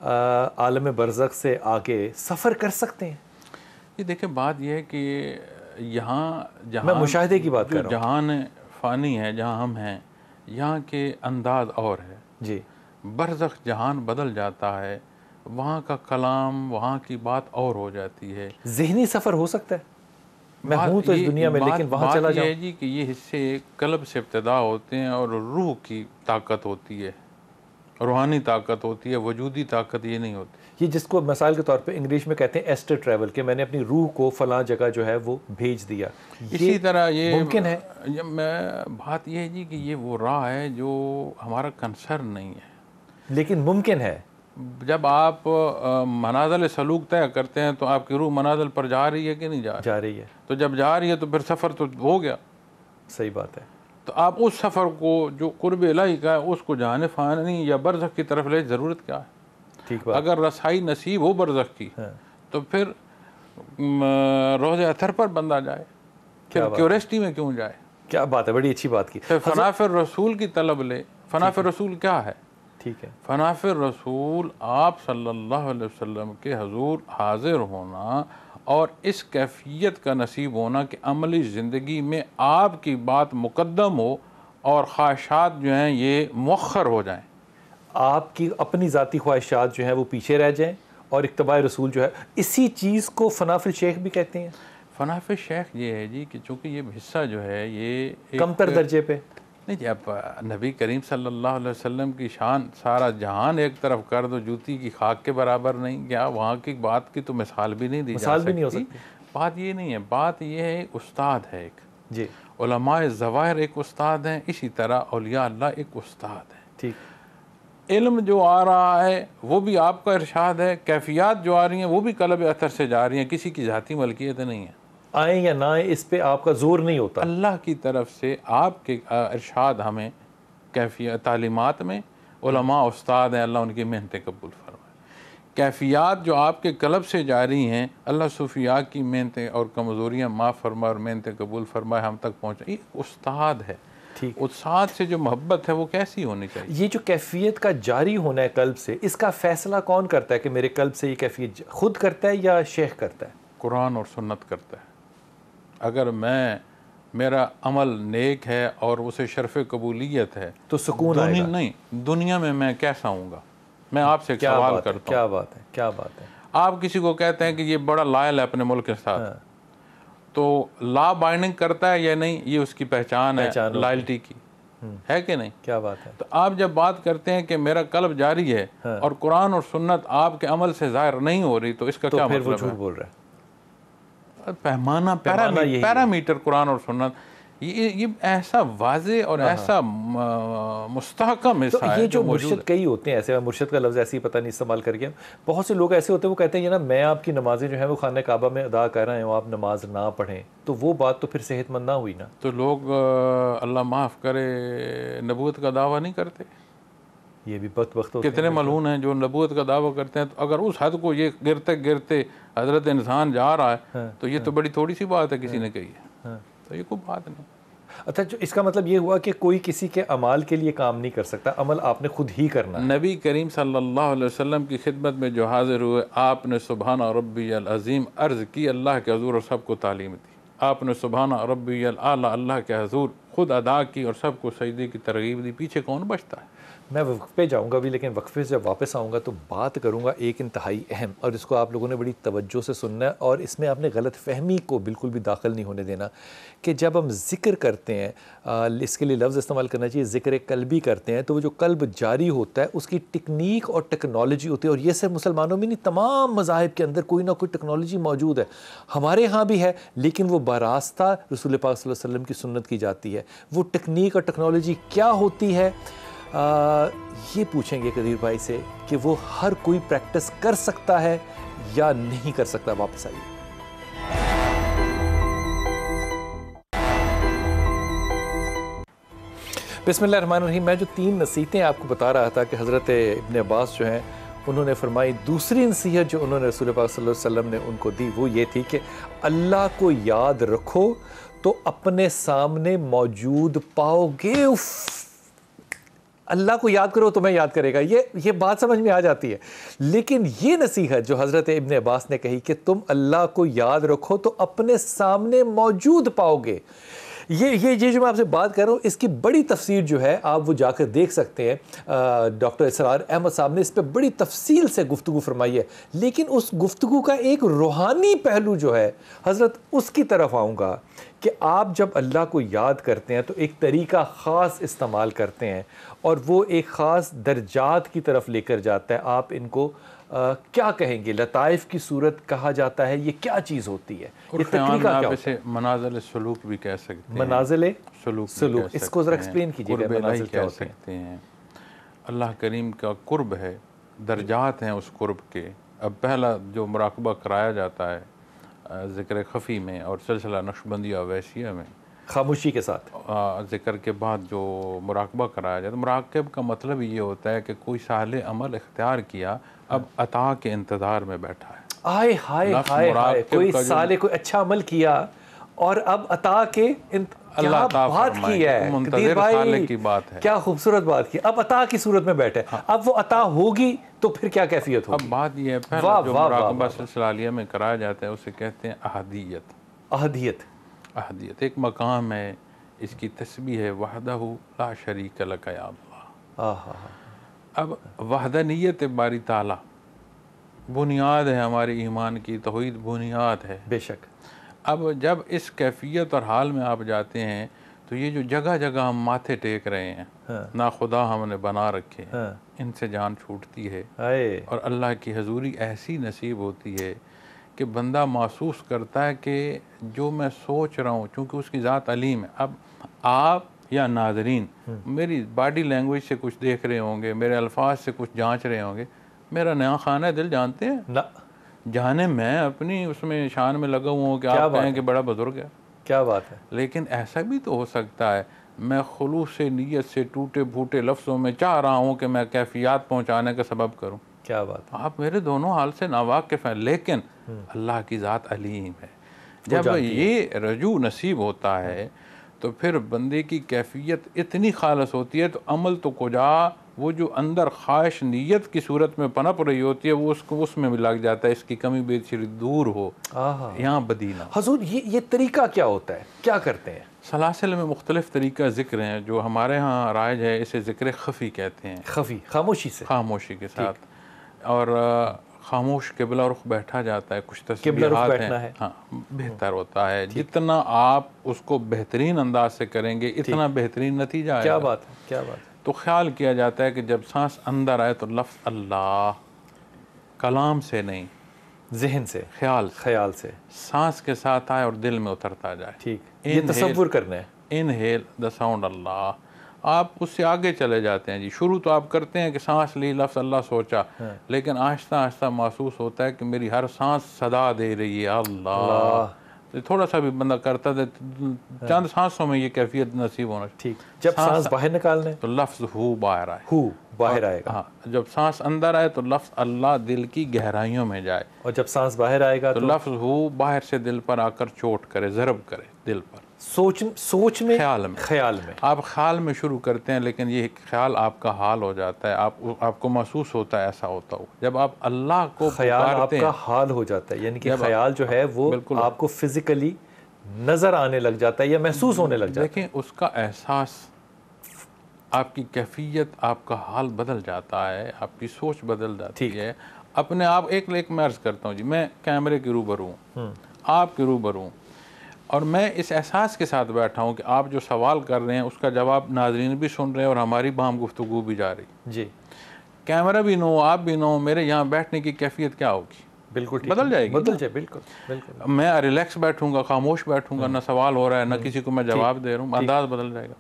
عالم برزخ سے آگے سفر کر سکتے ہیں؟ یہ دیکھیں بات یہ ہے کہ یہاں میں جہاں مشاہدے کی بات کر رہا ہوں جہان فانی ہے، جہاں ہم ہیں یہاں کے انداز اور ہے، جی، برزخ جہان بدل جاتا ہے، وہاں کا کلام وہاں کی بات اور ہو جاتی ہے۔ ذہنی سفر ہو سکتا ہے، میں ہوں تو اس دنیا میں لیکن وہاں چلا بات یہ جاؤں۔ ہے جی کہ یہ حصے قلب سے ابتدا ہوتے ہیں اور روح کی طاقت ہوتی ہے، روحانی طاقت ہوتی ہے، وجودی طاقت یہ نہیں ہوتی۔ یہ جس کو مثال کے طور پہ انگلش میں کہتے ہیں ایسٹر ٹریول، کہ میں نے اپنی روح کو فلاں جگہ جو ہے وہ بھیج دیا، اسی طرح یہ ممکن ہے؟ بات یہ ہے جی کہ یہ وہ راہ ہے جو ہمارا کنسرن نہیں ہے، لیکن ممکن ہے۔ جب آپ منازل سلوک طے کرتے ہیں تو آپ کی روح منازل پر جا رہی ہے کہ نہیں جا رہی ہے، تو جب جا رہی ہے تو پھر سفر تو ہو گیا، صحیح بات ہے۔ تو آپ اس سفر کو جو قرب الہی کا ہے اس کو جہان فانی یا برزخ کی طرف لے ضرورت کیا ہے؟ ٹھیک بات، اگر رسائی نصیب ہو برزخ کی تو پھر روضہ اطہر پر بندہ جائے، پھر کیوریسٹی میں کیوں جائے؟ کیا بات ہے، بڑی اچھی بات کی۔ پھر فنا فی الرسول کی طلب لے۔ فنا فی الرسول کیا ہے؟ ٹھیک ہے، فنا فی الرسول آپ صلی اللہ علیہ وسلم کے حضور حاضر ہونا اور اس کیفیت کا نصیب ہونا کہ عملی زندگی میں آپ کی بات مقدم ہو اور خواہشات جو ہیں یہ مؤخر ہو جائیں، آپ کی اپنی ذاتی خواہشات جو ہیں وہ پیچھے رہ جائیں اور اتباع رسول جو ہے، اسی چیز کو فنا فی الشیخ بھی کہتے ہیں۔ فنا فی الشیخ یہ ہے جی کہ چونکہ یہ حصہ جو ہے یہ کم تر درجے پہ نہیں جی، اب نبی کریم صلی اللہ علیہ وسلم کی شان سارا جہان ایک طرف کر دو، جوتی کی خاک کے برابر نہیں، کیا وہاں کی بات کی تو مثال بھی نہیں دی جا سکتی، مثال بھی نہیں ہو سکتی۔ بات یہ نہیں ہے، بات یہ ہے استاد ہے ایک، جی علماء ظواہر ایک استاد ہیں، اسی طرح اولیاء اللہ ایک استاد ہیں۔ ٹھیک، علم جو آ رہا ہے وہ بھی آپ کا ارشاد ہے، کیفیات جو آ رہی ہیں وہ بھی قلب اطہر سے جا رہی ہیں، کسی کی ذاتی ملکیت نہیں ہے، آئیں یا نہ آئیں اس پہ آپ کا زور نہیں ہوتا۔ اللہ کی طرف سے آپ کے ارشاد ہمیں کیفیت تعلیمات میں، علماء استاد ہیں، اللہ ان کی محنتیں قبول فرمائے، کیفیات جو آپ کے قلب سے جاری ہیں اللہ صوفیاء کی محنتیں اور کمزوریاں معاف فرمائے اور محنتیں قبول فرمائے، ہم تک پہنچے، یہ استاد ہے۔ ٹھیک، استاد سے جو محبت ہے وہ کیسی ہونی چاہیے؟ یہ جو کیفیت کا جاری ہونا ہے قلب سے، اس کا فیصلہ کون کرتا ہے کہ میرے قلب سے یہ کیفیت خود کرتا ہے یا شیخ کرتا ہے؟ قرآن اور سنت کرتا ہے۔ اگر میرا عمل نیک ہے اور اسے شرف قبولیت ہے تو سکون آئے گا۔ نہیں، دنیا میں کیسا ہوں گا؟ میں آپ سے ایک کیا سوال بات ہے، کرتا ہوں، کیا بات ہے، کیا بات ہے۔ آپ کسی کو کہتے ہیں کہ یہ بڑا لائل ہے اپنے ملک کے ساتھ، تو لا بائنڈنگ کرتا ہے یا نہیں؟ یہ اس کی پہچان ہے لائلٹی کی، ہے کہ نہیں؟ کیا بات ہے۔ تو آپ جب بات کرتے ہیں کہ میرا قلب جاری ہے اور قرآن اور سنت آپ کے عمل سے ظاہر نہیں ہو رہی، تو اس کا کیا پھر وہ مطلب جھوٹ ہے؟ بول رہا ہے۔ پیمانہ یہی ہے۔ پیرامیٹر قرآن اور سنت، یہ ایسا واضح اور ایسا مستحکم تو حصہ ہے یہ جو جو موجود مرشد کئی ہوتے ہیں ایسے، میں مرشد کا لفظ ایسے ہی پتہ نہیں استعمال کر گیا، بہت سے لوگ ایسے ہوتے ہیں وہ کہتے ہیں یہ نا میں آپ کی نمازیں جو ہیں وہ خانہ کعبہ میں ادا کر رہے ہیں، آپ نماز نہ پڑھیں، تو وہ بات تو پھر صحت مند نہ ہوئی نا۔ تو لوگ اللہ معاف کرے نبوت کا دعویٰ نہیں کرتے؟ یہ بھی وقت ہوتے کتنے ملعون ہیں جو نبوت کا دعویٰ کرتے ہیں، تو اگر اس حد کو یہ گرتے گرتے حضرت انسان جا رہا ہے تو یہ تو بڑی تھوڑی سی بات ہے کسی نے کہی ہے، تو یہ کوئی بات نہیں۔ اچھا، جو اس کا مطلب یہ ہوا کہ کوئی کسی کے عمال کے لیے کام نہیں کر سکتا، عمل آپ نے خود ہی کرنا ہے۔ نبی کریم صلی اللہ علیہ وسلم کی خدمت میں جو حاضر ہوئے، آپ نے سبحان ربی العظیم عرض کی، اللہ کے حضور اور سب کو تعلیم دی، آپ نے سبحان ربی الاعلیٰ اللہ کے حضور خود ادا کی اور سب کو سجدے کی ترغیب دی، پیچھے کون بچتا ہے؟ میں وقفے جاؤں گا بھی، لیکن وقفے سے جب واپس آؤں گا تو بات کروں گا ایک انتہائی اہم، اور اس کو آپ لوگوں نے بڑی توجہ سے سننا ہے، اور اس میں آپ نے غلط فہمی کو بالکل بھی داخل نہیں ہونے دینا، کہ جب ہم ذکر کرتے ہیں، اس کے لیے لفظ استعمال کرنا چاہیے، ذکر قلبی کرتے ہیں، تو وہ جو قلب جاری ہوتا ہے اس کی ٹیکنیک اور ٹیکنالوجی ہوتی ہے، اور یہ صرف مسلمانوں میں نہیں، تمام مذاہب کے اندر کوئی نہ کوئی ٹیکنالوجی موجود ہے، ہمارے ہاں بھی ہے، لیکن وہ براستہ رسول پاک صلی اللہ علیہ وسلم کی سنت کی جاتی ہے۔ وہ ٹیکنیک اور ٹیکنالوجی کیا ہوتی ہے؟ یہ پوچھیں گے قدیر بھائی سے کہ وہ ہر کوئی پریکٹس کر سکتا ہے یا نہیں کر سکتا. واپس آئیے. بسم اللہ الرحمن الرحیم. میں جو 3 نصیحتیں آپ کو بتا رہا تھا کہ حضرت ابن عباس جو ہیں انہوں نے فرمائی، دوسری نصیحت جو انہوں نے رسول پاک صلی اللہ علیہ وسلم نے ان کو دی وہ یہ تھی کہ اللہ کو یاد رکھو تو اپنے سامنے موجود پاؤ گے. اللہ کو یاد کرو تمہیں یاد کرے گا. یہ بات سمجھ میں آ جاتی ہے. لیکن یہ نصیحت جو حضرت ابن عباس نے کہی کہ تم اللہ کو یاد رکھو تو اپنے سامنے موجود پاؤ گے، یہ جو میں آپ سے بات کر رہا ہوں اس کی بڑی تفسیر جو ہے آپ وہ جا کر دیکھ سکتے ہیں. ڈاکٹر اسرار احمد صاحب نے اس پہ بڑی تفصیل سے گفتگو فرمائی ہے. لیکن اس گفتگو کا ایک روحانی پہلو جو ہے حضرت اس کی طرف آؤں گا کہ آپ جب اللہ کو یاد کرتے ہیں تو ایک طریقہ خاص استعمال کرتے ہیں اور وہ ایک خاص درجات کی طرف لے کر جاتا ہے. آپ ان کو کیا کہیں گے؟ لطائف کی صورت کہا جاتا ہے. یہ کیا چیز ہوتی ہے؟ یہ طریقہ کیا ہوتا ہے؟ منازل سلوک بھی کہہ سکتے ہیں. منازل سلوک اس کو ذرا ایکسپلین کیجیے گا. منازل کیا ہوتے ہیں؟ اللہ کریم کا قرب ہے، درجات ہیں اس قرب کے. اب پہلا جو مراقبہ کرایا جاتا ہے ذکر خفی میں اور سلسلہ نقشبندی اویسیہ میں خاموشی کے ساتھ ذکر کے بعد جو مراقبہ کرایا جاتا ہے، مراقب کا مطلب یہ ہوتا ہے کہ کوئی صالح عمل اختیار کیا، اب عطا کے انتظار میں بیٹھا ہے. آئے ہائے ہائے ہائے، کوئی صالح کوئی اچھا عمل کیا اور اب عطا کے اللہ کیا بات کی ہے قدیر بھائی، کی بات ہے. کیا خوبصورت بات کی. اب عطا کی صورت میں بیٹھے، اب وہ عطا ہوگی تو پھر کیا کیفیت ہوگی؟ اب بات یہ ہے پہلا جو مراقبہ سلسلہ عالیہ میں کرایا جاتا ہے اسے کہتے ہیں احدیت. احدیت ایک مقام ہے، اس کی تسبیح ہے وحدہ لا شریک لک یا اللہ. اب وحدانیت باری تعالیٰ بنیاد ہے ہماری ایمان کی، توحید بنیاد ہے بے شک. اب جب اس کیفیت اور حال میں آپ جاتے ہیں تو یہ جو جگہ جگہ ہم ماتھے ٹیک رہے ہیں، نا خدا ہم نے بنا رکھے ہیں، ان سے جان چھوٹتی ہے اور اللہ کی حضوری ایسی نصیب ہوتی ہے کہ بندہ محسوس کرتا ہے کہ جو میں سوچ رہا ہوں، چونکہ اس کی ذات علیم ہے. اب آپ یا ناظرین میری باڈی لینگویج سے کچھ دیکھ رہے ہوں گے، میرے الفاظ سے کچھ جانچ رہے ہوں گے، میرا نیا خانہ دل جانتے ہیں؟ جانے میں اپنی اس میں شان میں لگا ہوا ہوں کہ آپ کہیں کہ بڑا بزرگ ہے. کیا بات ہے. لیکن ایسا بھی تو ہو سکتا ہے میں خلوص سے نیت سے ٹوٹے پھوٹے لفظوں میں چاہ رہا ہوں کہ میں کیفیات پہنچانے کا سبب کروں. کیا بات ہے. آپ میرے دونوں حال سے ناواقف ہیں، لیکن اللہ کی ذات علیم ہے. جب یہ رجوع نصیب ہوتا ہے تو پھر بندے کی کیفیت اتنی خالص ہوتی ہے تو عمل تو کجا، وہ جو اندر خواہش نیت کی صورت میں پنپ رہی ہوتی ہے وہ اس میں بھی لگ جاتا ہے. اس کی کمی بیشی دور ہو، یہاں بدینہ. حضور یہ طریقہ کیا ہوتا ہے، کیا کرتے ہیں؟ سلاسل میں مختلف طریقہ ذکر ہیں. جو ہمارے ہاں رائج ہے اسے ذکر خفی کہتے ہیں. خفی، خاموشی سے، خاموشی کے ساتھ. اور خاموش قبلہ رخ بیٹھا جاتا ہے. کچھ تسبیحات ہیں، ہاں بہتر ہوتا ہے. جتنا آپ اس کو بہترین انداز سے کریں گے اتنا بہترین نتیجہ آئے گا. کیا بات ہے، کیا بات ہے. تو خیال کیا جاتا ہے کہ جب سانس اندر آئے تو لفظ اللہ کلام سے نہیں، ذہن سے، خیال سے سانس کے ساتھ آئے اور دل میں اترتا جائے. ٹھیک، یہ تصور کرنا ہے. انہیل دا ساؤنڈ اللہ. آپ اس سے آگے چلے جاتے ہیں جی. شروع تو آپ کرتے ہیں کہ سانس لی، لفظ اللہ سوچا، لیکن آہستہ آہستہ محسوس ہوتا ہے کہ میری ہر سانس صدا دے رہی ہے اللہ. تھوڑا سا بھی بندہ کرتا ہے چند سانسوں میں یہ کیفیت نصیب ہونا. ٹھیک. جب سانس باہر نکالنے تو لفظ ہو باہر آئے، ہو باہر آئے گا. ہاں، جب سانس اندر آئے تو لفظ اللہ دل کی گہرائیوں میں جائے، اور جب سانس باہر آئے گا تو لفظ ہو باہر سے دل پر آ کر چوٹ کرے، ضرب کرے دل پر. سوچ میں، خیال میں آپ خیال میں شروع کرتے ہیں، لیکن یہ خیال آپ کا حال ہو جاتا ہے. آپ کو محسوس ہوتا ہے ایسا ہوتا ہو. جب آپ اللہ کو خیال آپ کا حال ہو جاتا ہے، یعنی کہ خیال جو ہے وہ آپ کو فزیکلی نظر آنے لگ جاتا ہے یا محسوس ہونے لگ جاتا ہے. دیکھیں اس کا احساس، آپ کی کیفیت، آپ کا حال بدل جاتا ہے، آپ کی سوچ بدل جاتی ہے. اپنے آپ ایک میں عرض کرتا ہوں جی، میں کیمرے کے روبرو ہوں، آپ کے روبرو ہوں، اور میں اس احساس کے ساتھ بیٹھا ہوں کہ آپ جو سوال کر رہے ہیں اس کا جواب ناظرین بھی سن رہے ہیں اور ہماری باہم گفتگو بھی جا رہی جی. کیمرہ بھی نہ ہو، آپ بھی نہ ہو، میرے یہاں بیٹھنے کی کیفیت کیا ہوگی؟ بالکل بدل جائے گی. بدل جائے، بالکل. میں ریلیکس بیٹھوں گا، خاموش بیٹھوں گا، نہ سوال ہو رہا ہے نہ کسی کو میں جواب دے رہا ہوں، انداز بدل جائے گا.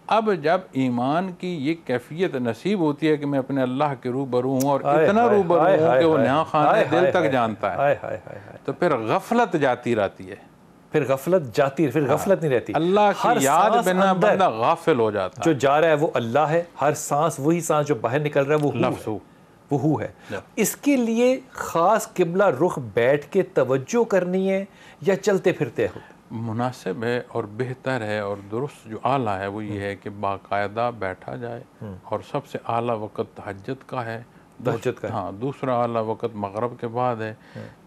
اب جب ایمان کی یہ کیفیت نصیب ہوتی ہے کہ میں اپنے اللہ کے روبرو ہوں اور اتنا روبرو ہوں کہ وہ نیا خانہ دل تک جانتا ہے، تو پھر غفلت جاتی رہتی ہے، پھر غفلت جاتی ہے، پھر غفلت نہیں رہتی، اللہ کی یاد بنا بندہ غافل ہو جاتا ہے. جو جا رہا ہے وہ اللہ ہے، ہر سانس وہی سانس جو باہر نکل رہا ہے وہ لفظ ہو، وہ ہو ہے. اس کے لیے خاص قبلہ رخ بیٹھ کے توجہ کرنی ہے یا چلتے پھرتے ہو؟ مناسب ہے اور بہتر ہے اور درست جو اعلیٰ ہے وہ یہ ہے کہ باقاعدہ بیٹھا جائے، اور سب سے اعلیٰ وقت تہجد کا ہے، تہجد کا، ہاں، دوسرا اعلیٰ وقت مغرب کے بعد ہے،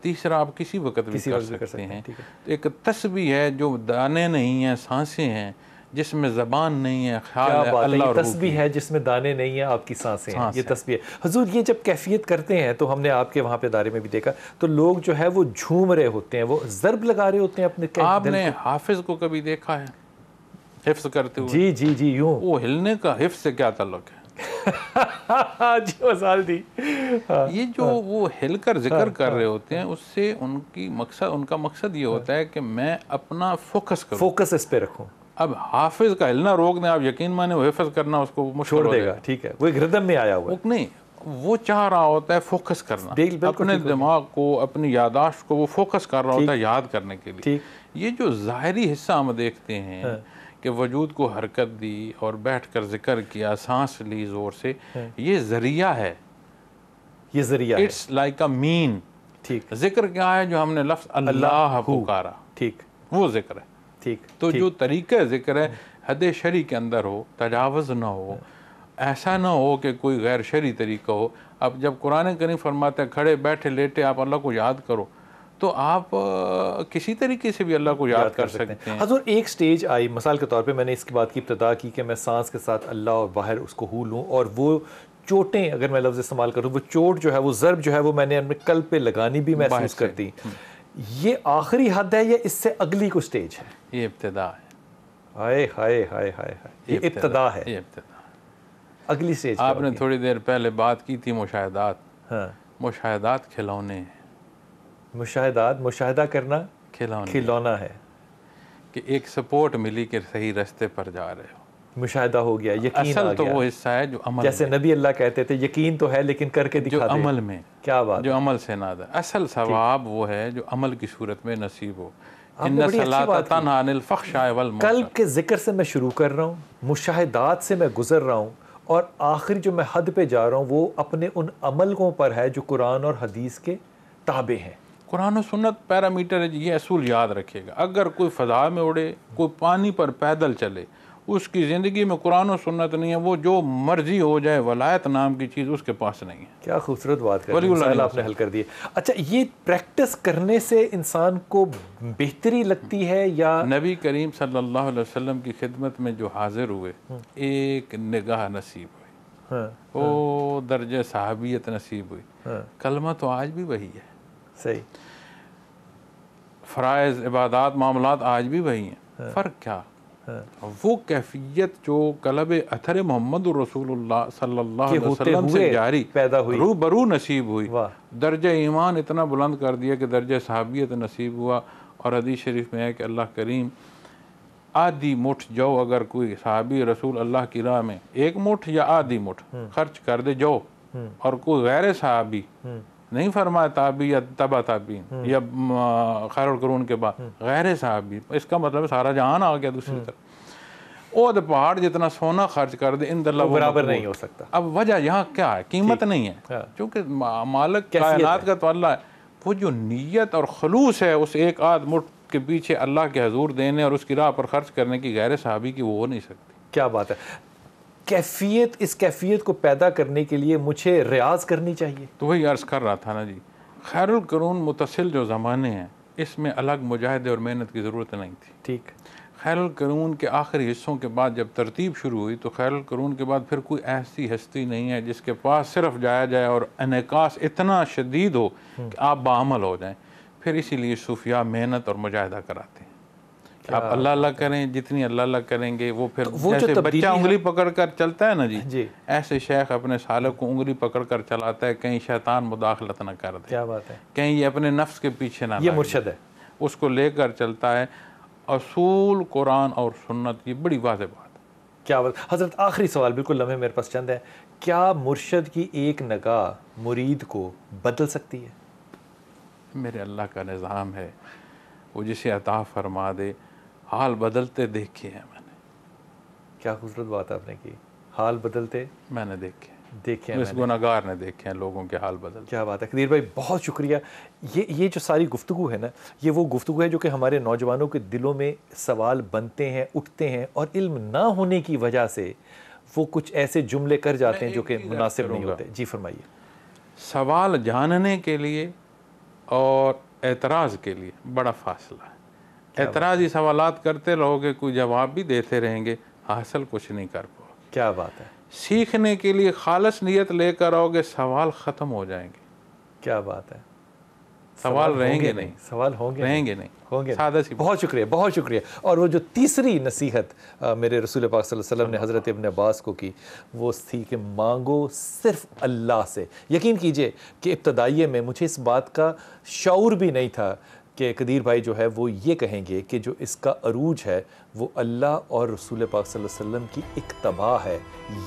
تیسرا آپ کسی وقت بھی کر سکتے ہیں. ایک تسبیح ہے جو دانے نہیں ہیں، سانسیں ہیں، جس میں زبان نہیں ہے، خیال ہے اللہ اور تسبیح ہے جس میں دانے نہیں ہیں، آپ کی سانسیں ہیں، یہ تسبیح ہے. حضور یہ جب کیفیت کرتے ہیں تو ہم نے آپ کے وہاں پہ ادارے میں بھی دیکھا تو لوگ جو ہے وہ جھوم رہے ہوتے ہیں، وہ ضرب لگا رہے ہوتے ہیں اپنے دل کو. آپ نے حافظ کو کبھی دیکھا ہے حفظ کرتے ہوئے؟ جی جی جی، یوں وہ ہلنے کا حفظ سے کیا تعلق ہے؟ جی مثال دی. یہ جو وہ ہل کر ذکر کر رہے ہوتے ہیں، اس سے ان کا مقصد یہ ہوتا ہے کہ میں اپنا فوکس کروں، فوکس اس پہ رکھوں. اب حافظ کا ہلنا روک دیں آپ، یقین مانے وہ حفظ کرنا اس کو چھوڑ دے گا. ٹھیک ہے، وہ ایک ردم میں آیا ہوا ہے. نہیں، وہ چاہ رہا ہوتا ہے فوکس کرنا، اپنے دماغ کو، اپنی یاداشت کو وہ فوکس کر رہا ہوتا ہے یاد کرنے کے لیے. یہ جو ظاہری حصہ ہم دیکھتے ہیں کہ وجود کو حرکت دی اور بیٹھ کر ذکر کیا، سانس لی زور سے، یہ ذریعہ ہے، یہ ذریعہ ہے. اٹس لائک اے مین. ٹھیک، ذکر کیا ہے؟ جو ہم نے لفظ اللہ پکارا، ٹھیک، وہ ذکر ہے. ٹھیک. تو جو طریقہ ذکر ہے حد شرعی کے اندر ہو، تجاوز نہ ہو، ایسا نہ ہو کہ کوئی غیر شرعی طریقہ ہو. اب جب قرآن کریم فرماتا ہے کھڑے بیٹھے لیٹے آپ اللہ کو یاد کرو، تو آپ کسی طریقے سے بھی اللہ کو یاد کر سکتے ہیں. حضور ایک سٹیج آئی، مثال کے طور پہ میں نے اس کی بات کی ابتدا کی کہ میں سانس کے ساتھ اللہ اور باہر اس کو ہو لوں، اور وہ چوٹیں، اگر میں لفظ استعمال کروں، وہ چوٹ جو ہے، وہ ضرب جو ہے، وہ میں نے اپنے قلب پہ لگانی بھی محسوس کرتی. یہ آخری حد ہے یا اس سے اگلی کو سٹیج ہے؟ یہ ابتدا ہے. ہائے ہائے ہائے ہائے، یہ ابتدا ہے. یہ ابتدا. اگلی سٹیج آپ نے تھوڑی دیر پہلے بات کی تھی مشاہدات. ہاں، مشاہدات کھلونے ہیں. مشاہدات، مشاہدہ کرنا کھلونا ہے کہ ایک سپورٹ ملی کہ صحیح رستے پر جا رہے ہو. مشاہدہ ہو گیا، یقین آ اصل گیا. تو وہ حصہ ہے جو عمل، جیسے نبی اللہ کہتے تھے یقین تو ہے لیکن کر کے دکھا دے. جو عمل میں، کیا بات، جو عمل سے نادا. اصل ثواب وہ ہے جو عمل کی صورت میں نصیب ہو. ان الصلاۃ تنہی عن الفحشاء والمنکر. قلب کے ذکر سے میں شروع کر رہا ہوں، مشاہدات سے میں گزر رہا ہوں، اور آخری جو میں حد پہ جا رہا ہوں وہ اپنے ان عملوں پر ہے جو قرآن اور حدیث کے تابع ہیں. قرآن و سنت پیرامیٹر ہے. یہ اصول یاد رکھے گا. اگر کوئی فضا میں اڑے، کوئی پانی پر پیدل چلے، اس کی زندگی میں قرآن و سنت نہیں ہے، وہ جو مرضی ہو جائے، ولایت نام کی چیز اس کے پاس نہیں ہے. کیا خوبصورت بات کر مسائل آپ نے حل کر دی. اچھا، یہ پریکٹس کرنے سے انسان کو بہتری لگتی ہے یا؟ نبی کریم صلی اللہ علیہ وسلم کی خدمت میں جو حاضر ہوئے، ایک نگاہ نصیب ہوئی، وہ درجہ صحابیت نصیب ہوئی. کلمہ تو آج بھی وہی ہے. صحیح. فرائض، عبادات، معاملات آج بھی وہی ہیں. فرق کیا؟ وہ کیفیت جو قلب اثر محمد رسول اللہ صلی اللہ علیہ وسلم سے جاری پیدا ہوئی، روبرو نصیب ہوئی. درجہ ایمان اتنا بلند کر دیا کہ درجہ صحابیت نصیب ہوا. اور حدیث شریف میں ہے کہ اللہ کریم آدھی مٹھ جو اگر کوئی صحابی رسول اللہ کی راہ میں ایک مٹھ یا آدھی مٹھ خرچ کر دے جو، اور کوئی غیر صحابی، نہیں فرمایا تابعی یا تبع تابعین یا خیر القرون کے بعد، غیر صحابی، اس کا مطلب سارا جہان آ گیا دوسری طرف، وہ پہاڑ جتنا سونا خرچ کر دے ان اللہ برابر نہیں ہو سکتا. اب وجہ یہاں کیا ہے؟ قیمت نہیں ہے، کیونکہ مالک کائنات کا تو اللہ ہے. وہ جو نیت اور خلوص ہے اس ایک آدھ مٹھ کے پیچھے اللہ کے حضور دینے اور اس کی راہ پر خرچ کرنے کی، غیر صحابی کی وہ ہو نہیں سکتی. کیا بات ہے. کیفیت، اس کیفیت کو پیدا کرنے کے لیے مجھے ریاض کرنی چاہیے. تو وہی عرض کر رہا تھا نا جی، خیر القرون متصل جو زمانے ہیں اس میں الگ مجاہدے اور محنت کی ضرورت نہیں تھی. ٹھیک. خیر القرون کے آخری حصوں کے بعد جب ترتیب شروع ہوئی تو خیر القرون کے بعد پھر کوئی ایسی ہستی نہیں ہے جس کے پاس صرف جایا جائے اور انعکاس اتنا شدید ہو کہ آپ بعمل ہو جائیں. پھر اسی لیے صوفیاء محنت اور مجاہدہ کراتے ہیں کہ آپ اللہ اللہ کریں، جتنی اللہ اللہ کریں گے وہ پھر جیسے بچہ انگلی پکڑ کر چلتا ہے نا جی، ایسے شیخ اپنے سالک کو انگلی پکڑ کر چلاتا ہے، کہیں شیطان مداخلت نہ کر دے. کیا بات ہے. کہیں یہ اپنے نفس کے پیچھے نہ، یہ مرشد ہے، اس کو لے کر چلتا ہے. اصول قرآن اور سنت، یہ بڑی واضح بات ہے. کیا بات. حضرت آخری سوال بالکل لمحے میرے پاس چند ہے. کیا مرشد کی ایک نگاہ مرید کو بدل سکتی ہے؟ میرے اللہ کا نظام ہے، وہ جسے عطا فرما دے. حال بدلتے دیکھے ہیں میں نے. کیا خوبصورت بات آپ نے کی. حال بدلتے میں نے دیکھے، دیکھے اس گناہگار نے دیکھے ہیں لوگوں کے حال بدلتے. کیا بات ہے قدیر بھائی، بہت شکریہ. یہ جو ساری گفتگو ہے نا، یہ وہ گفتگو ہے جو کہ ہمارے نوجوانوں کے دلوں میں سوال بنتے ہیں، اٹھتے ہیں، اور علم نہ ہونے کی وجہ سے وہ کچھ ایسے جملے کر جاتے ہیں جو کہ مناسب نہیں ہوتے. جی فرمائیے. سوال جاننے کے لیے اور اعتراض کے لیے بڑا فاصلہ ہے. اعتراضی سوالات کرتے رہو گے، کوئی جواب بھی دیتے رہیں گے، حاصل کچھ نہیں کر پاؤ گے. کیا بات ہے. سیکھنے کے لیے خالص نیت لے کر آؤ گے، سوال ختم ہو جائیں گے. کیا بات ہے. سوال رہیں گے نہیں، سوال ہوں گے رہیں گے نہیں، ہوں گے. سادہ سی. بہت شکریہ، بہت شکریہ. اور وہ جو تیسری نصیحت میرے رسول پاک صلی اللہ علیہ وسلم نے حضرت ابن عباس کو کی، وہ تھی کہ مانگو صرف اللہ سے. یقین کیجئے کہ ابتدائیے میں مجھے اس بات کا شعور بھی نہیں تھا کہ قدیر بھائی جو ہے وہ یہ کہیں گے کہ جو اس کا عروج ہے وہ اللہ اور رسول پاک صلی اللہ علیہ وسلم کی اقتباء ہے.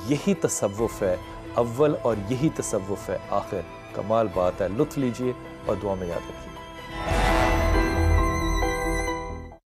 یہی تصوف ہے اول اور یہی تصوف ہے آخر. کمال بات ہے. لطف لیجئے اور دعا میں یاد رکھیے.